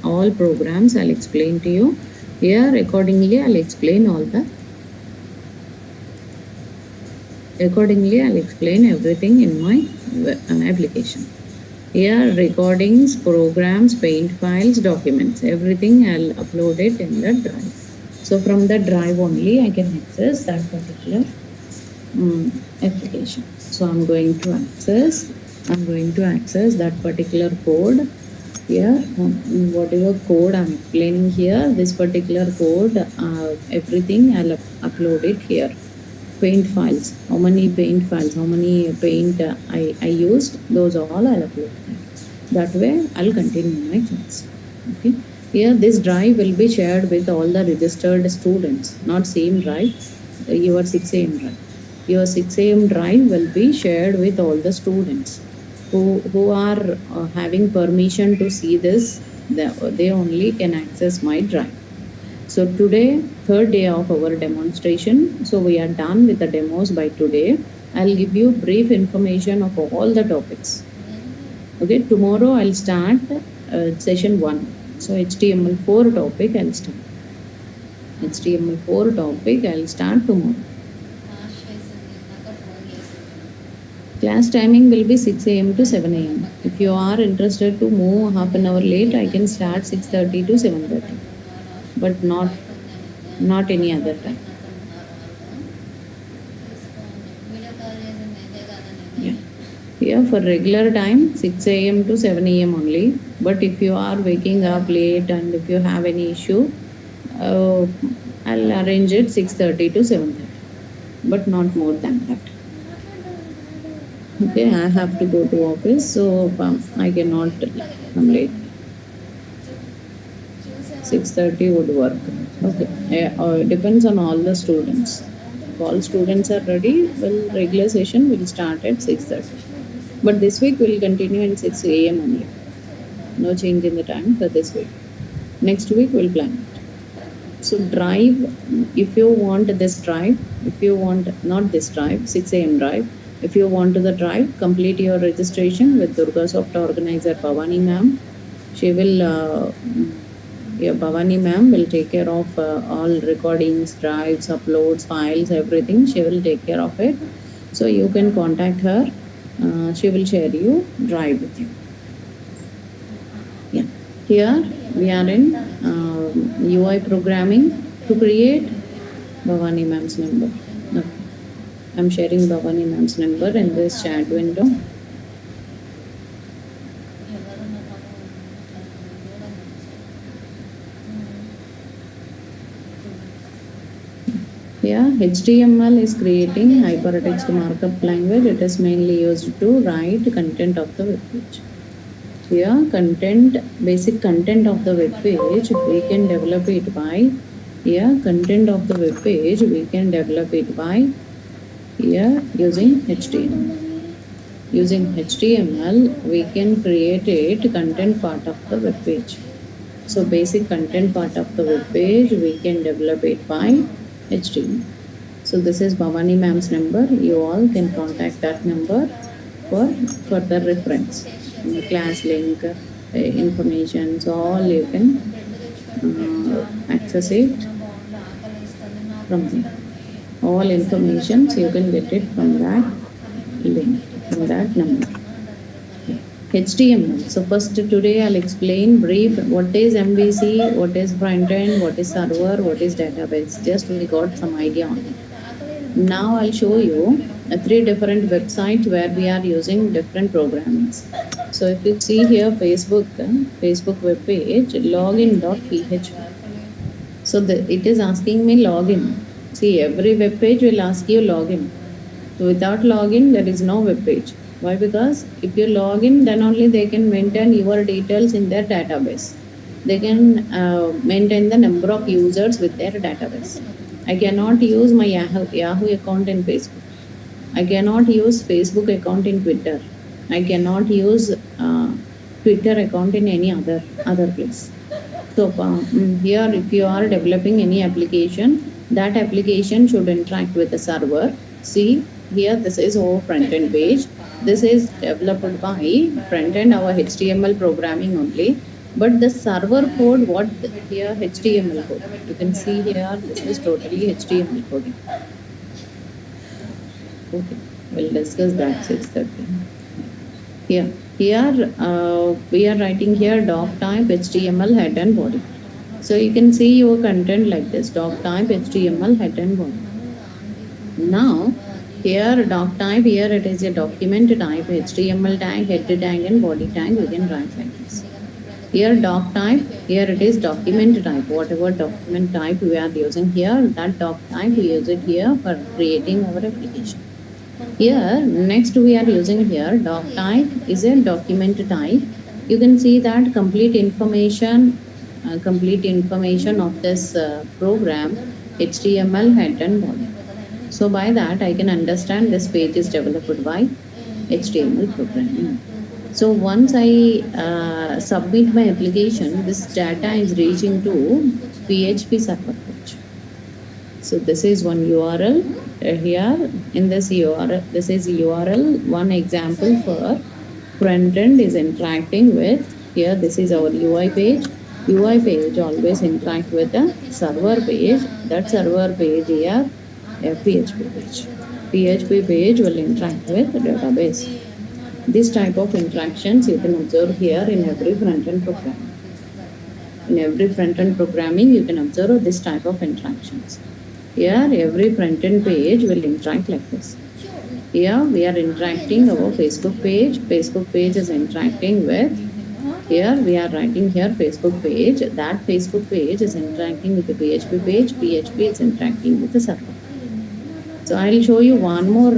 all programs I'll explain to you. Here accordingly I'll explain everything in my application. Here recordings, programs, paint files, documents, everything I'll upload it in the drive. So from the drive only I can access that particular application. So I'm going to access that particular code. Here whatever code I'm explaining here, this particular code, everything I'll upload it here. Paint files, how many paint files, how many paint I used, those all I'll upload. That way I'll continue my class. Okay. Here this drive will be shared with all the registered students, not same drive, your 6 a.m. drive. Your 6 a.m. drive will be shared with all the students who are having permission to see this. They only can access my drive. So today, third day of our demonstration. So we are done with the demos by today. I'll give you brief information of all the topics. Okay, tomorrow I'll start session 1. So HTML4 topic I'll start. HTML4 topic I'll start tomorrow. Class timing will be 6 a.m. to 7 a.m. If you are interested to move half an hour late, I can start 6:30 to 7:30. But not any other time. Yeah. Here for regular time 6 a.m. to 7 a.m. only. But if you are waking up late and if you have any issue, I'll arrange it 6:30 to 7:30. But not more than that. Okay, I have to go to office, so I cannot come late. 6:30 would work. Okay, depends on all the students. If all students are ready, well, regular session will start at 6:30. But this week will continue in 6 a.m. only. No change in the time for this week. Next week we'll plan it. So drive, if you want this drive, if you want not this drive, 6 a.m. drive, if you want to the drive, complete your registration with Durga Soft organizer Bhavani ma'am. She will, yeah, Bhavani ma'am will take care of all recordings, drives, uploads, files, everything. She will take care of it. So you can contact her. She will share you drive with you. Yeah. Here we are in UI programming to create Bhavani ma'am's number. Okay. I'm sharing Bhavani ma'am's number in this chat window. Yeah, HTML is creating hypertext markup language. It is mainly used to write content of the web page. Here, basic content of the web page, we can develop it by, content of the web page, we can develop it by, using HTML. Using HTML, we can create it content part of the web page. So basic content part of the web page, we can develop it by HTML. So this is Bhavani ma'am's number. You all can contact that number for further reference. Class link, information, so all you can access it from there. All informations you can get it from that link, from that number. HTML. So first today I'll explain brief what is MVC, what is front end, what is server, what is database. Just we got some idea on it. Now I'll show you 3 different websites where we are using different programmings. So if you see here Facebook web page, login.php. So it is asking me login. See, every web page will ask you login. So without login, there is no web page. Why? Because if you log in, then only they can maintain your details in their database. They can maintain the number of users with their database. I cannot use my Yahoo account in Facebook. I cannot use Facebook account in Twitter. I cannot use Twitter account in any other place. So here, if you are developing any application, that application should interact with the server. See, here this is our front end page. This is developed by front end, our HTML programming only. But the server code, what here HTML code. You can see here, this is totally HTML coding. Okay, we'll discuss that 6:30. Here we are writing here doc type HTML head and body. So you can see your content like this, doc type HTML head and body. Now here doc type, here it is a document type, HTML tag, head tag and body tag, we can write like this. Here doc type, here it is document type, whatever document type we are using here, that doc type we use it here for creating our application. Here next we are using here doc type is a document type. You can see that complete information of this program, HTML head and body. So by that I can understand this page is developed by HTML programming. So once I submit my application, this data is reaching to PHP server page. So this is one URL here. In this URL, this is URL. One example for front end is interacting with, here this is our UI page. UI page always interact with the server page. That server page here, a PHP page. PHP page will interact with the database. This type of interactions you can observe here in every front-end programming. In every front-end programming, you can observe this type of interactions. Here, every front-end page will interact like this. Here, we are interacting our Facebook page. Facebook page is interacting with, here we are writing here Facebook page. That Facebook page is interacting with the PHP page. PHP is interacting with the server. So I'll show you one more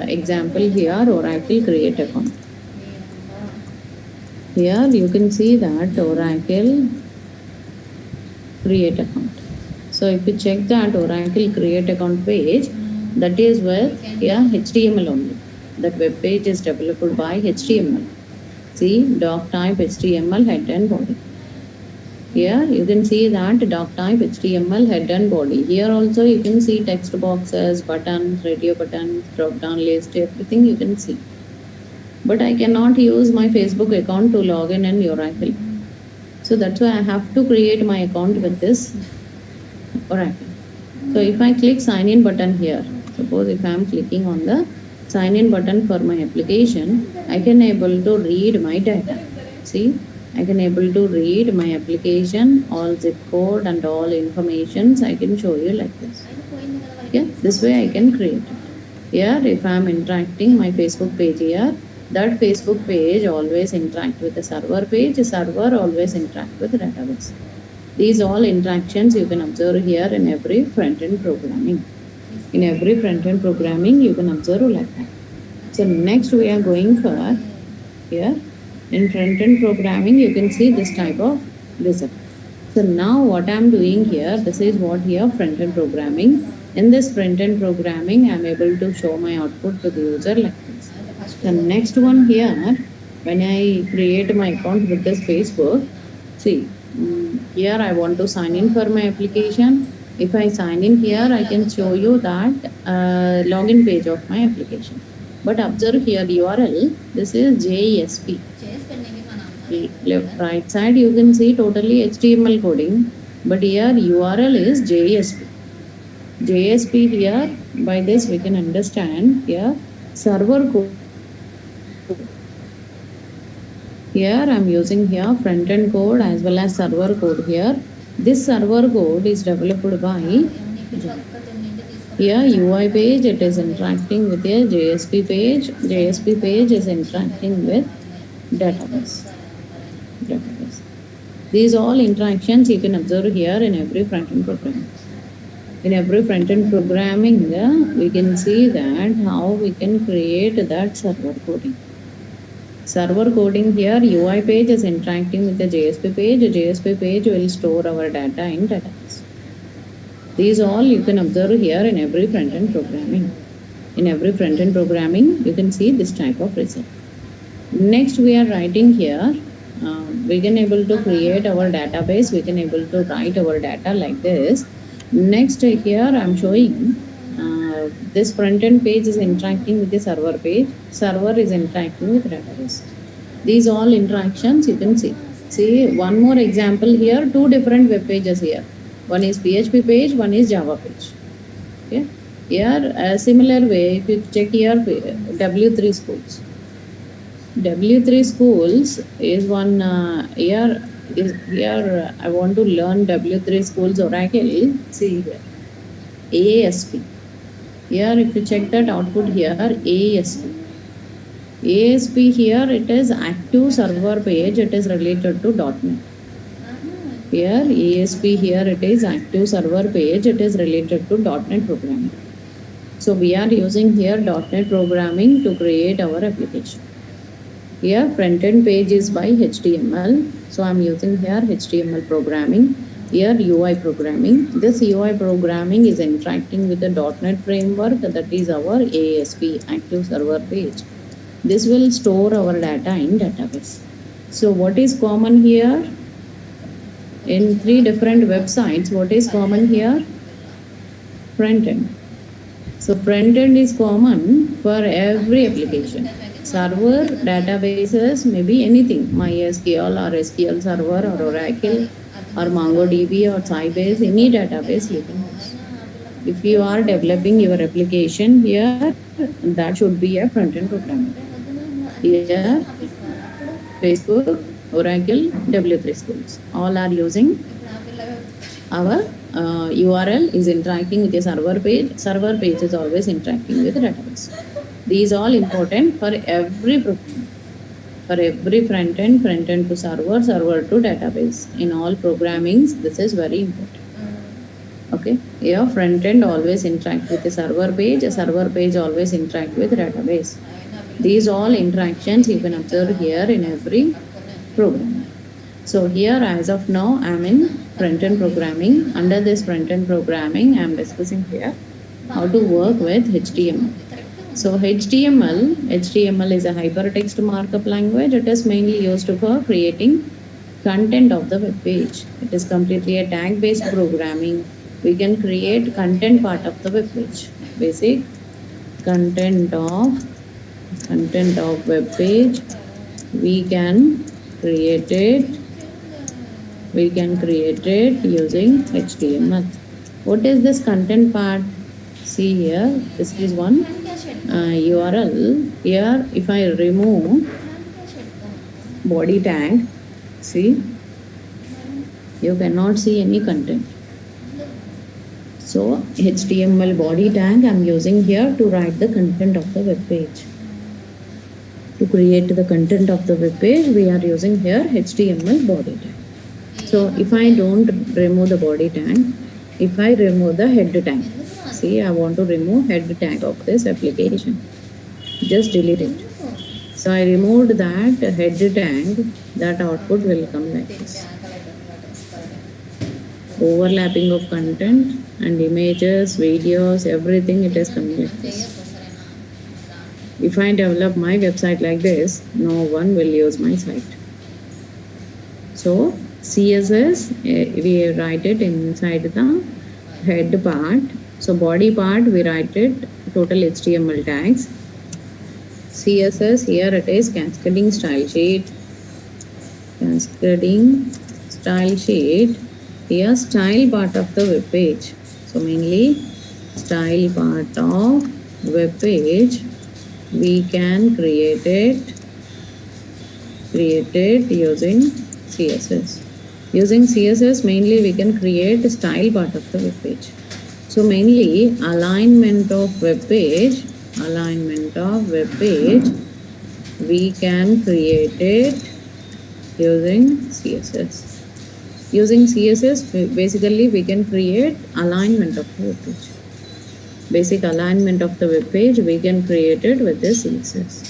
example here, Oracle create account. Here you can see that Oracle create account. So if you check that Oracle create account page, that is with HTML only. That web page is developed by HTML. See, doc type HTML head and body. Here you can see that doc type HTML head and body. Here also you can see text boxes, buttons, radio buttons, drop down list, everything you can see. But I cannot use my Facebook account to log in Oracle. So that's why I have to create my account with this Oracle. So if I click sign in button here, suppose if I am clicking on the sign in button for my application, I can able to read my data. See, I can able to read my application, all zip code and all informations I can show you like this. Okay, this way I can create it. Here if I am interacting my Facebook page here, that Facebook page always interact with the server page, server always interact with the database. These all interactions you can observe here in every front-end programming. In every front-end programming, you can observe like that. So next we are going for here. In front-end programming, you can see this type of result. So now what I am doing here, this is what here front-end programming. In this front-end programming, I am able to show my output to the user like this. The next one here, when I create my account with this Facebook, see, here I want to sign in for my application. If I sign in here, I can show you that login page of my application. But observe here URL, this is JSP. Left right side you can see totally HTML coding, but here URL is JSP. JSP here, by this we can understand here server code. Here I am using here front end code as well as server code here. This server code is developed by here UI page, it is interacting with a JSP page. JSP page is interacting with database. These all interactions you can observe here in every front-end programming. In every front-end programming, we can see that how we can create that server coding. Server coding here, UI page is interacting with the JSP page. JSP page will store our data in database. These all you can observe here in every front-end programming. In every front-end programming, you can see this type of result. Next, we are writing here. We can able to create our database. We can able to write our data like this. Next, here I am showing this front-end page is interacting with the server page. Server is interacting with database. These all interactions you can see. See one more example here. Two different web pages here. One is PHP page. One is Java page. Okay. Here a similar way. If you check here W3 schools. W3 schools is one here I want to learn W3 schools Oracle. See here ASP. Here if you check that output here ASP. ASP here it is active server page, it is related to .NET. Here ASP here it is active server page, it is related to .NET programming. So we are using here .NET programming to create our application. Here front-end page is by HTML. So I am using here HTML programming. Here UI programming. This UI programming is interacting with the .NET framework, that is our ASP, active server page. This will store our data in database. So what is common here? In three different websites, what is common here? Front end. So front end is common for every application. Server, databases, maybe anything, MySQL or SQL Server or Oracle or MongoDB or Sybase, any database you can use. If you are developing your application here, that should be a front-end program. Here, Facebook, Oracle, W3 schools, all are using our URL is interacting with the server page is always interacting with the database. These all important for every program, for every front end to server to database. In all programmings, this is very important. Okay, here front end always interact with the server page, a server page always interact with database. These all interactions you can observe here in every program. So here as of now I'm in front-end programming. Under this front-end programming I'm discussing here how to work with HTML. So HTML is a hypertext markup language. It is mainly used for creating content of the web page. It is completely a tag-based programming. We can create content part of the web page. Basic content of web page. We can create it using HTML. What is this content part? See here, this is one URL. Here if I remove body tag, see, you cannot see any content. So HTML body tag I'm using here to write the content of the web page. To create the content of the web page, we are using here HTML body tag. So if I don't remove the body tag, if I remove the head tag, see, I want to remove head tag of this application. Just delete it. So I removed that head tag, that output will come like this. Overlapping of content and images, videos, everything it is coming like this. If I develop my website like this, no one will use my site. So CSS, we write it inside the head part. So body part, we write it total HTML tags. CSS, here it is cascading style sheet. Here style part of the web page. So mainly style part of web page, we can create it using CSS. Using CSS mainly we can create style part of the web page. So mainly alignment of web page, we can create it using CSS. Using CSS, basically we can create alignment of the web page. Basic alignment of the web page, we can create it with this CSS.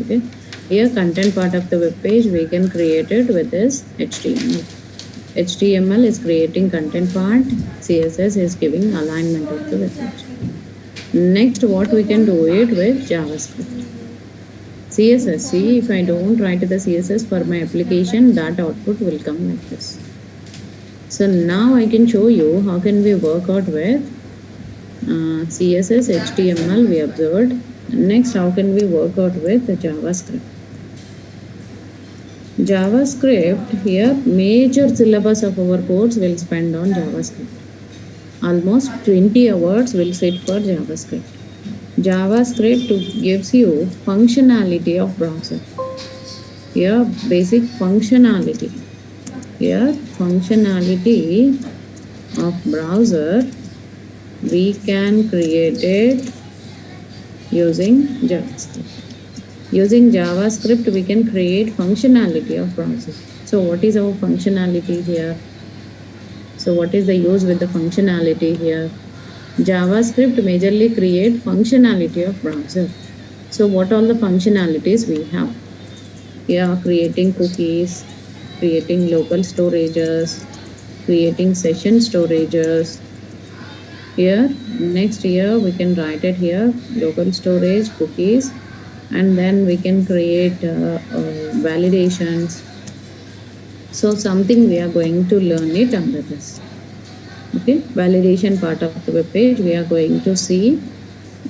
Okay. Here content part of the web page, we can create it with this HTML. HTML is creating content part, CSS is giving alignment of the web page. Next, what we can do it with JavaScript. CSS, see, if I don't write the CSS for my application, that output will come like this. So now I can show you how can we work out with CSS, HTML we observed. Next, how can we work out with JavaScript? JavaScript, here major syllabus of our course will spend on JavaScript. Almost 20 hours will sit for JavaScript. JavaScript gives you functionality of browser. Here basic functionality. Here functionality of browser, we can create it using JavaScript. Using JavaScript, we can create functionality of browser. So what is our functionality here? So what is the use with the functionality here? JavaScript majorly create functionality of browser. So what all the functionalities we have? Here creating cookies, creating local storages, creating session storages. Here, next here we can write it here, local storage, cookies, and then we can create validations. So something we are going to learn it under this. Okay, validation part of the web page we are going to see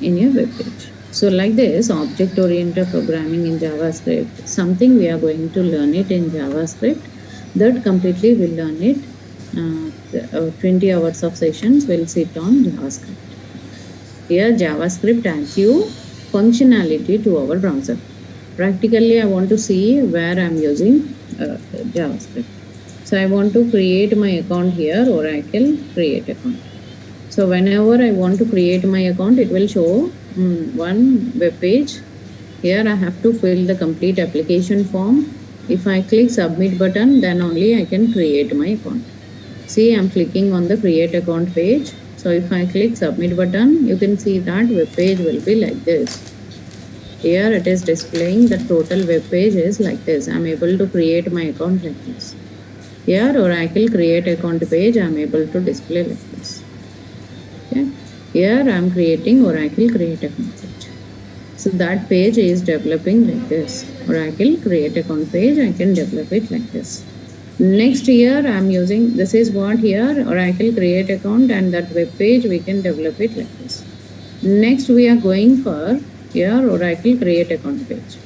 in your web page. So like this, object-oriented programming in JavaScript, something we are going to learn it in JavaScript, that completely will learn it. 20 hours of sessions will sit on JavaScript. Here JavaScript adds you functionality to our browser. Practically I want to see where I am using JavaScript. So I want to create my account here, Oracle create account. So whenever I want to create my account, it will show one web page. Here I have to fill the complete application form. If I click submit button, then only I can create my account. See, I'm clicking on the create account page. So if I click submit button, you can see that web page will be like this. Here it is displaying the total web page is like this. I'm able to create my account like this. Here Oracle create account page, I'm able to display like this. Okay. Here I'm creating Oracle create account page. So that page is developing like this. Oracle create account page, I can develop it like this. Next here I'm using, this is what here Oracle create account, and that web page we can develop it like this. Next we are going for here Oracle create account page.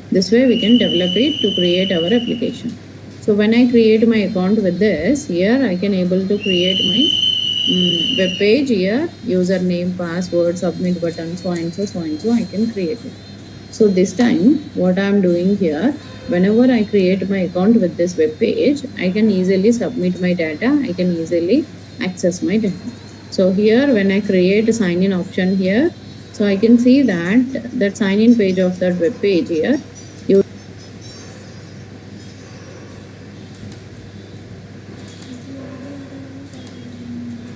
This way we can develop it to create our application. So when I create my account with this, here I can able to create my web page. Here username, password, submit button, so and so, so and so I can create it. So this time what I am doing here, whenever I create my account with this web page, I can easily submit my data, I can easily access my data. So here when I create a sign in option here, so I can see that sign in page of that web page here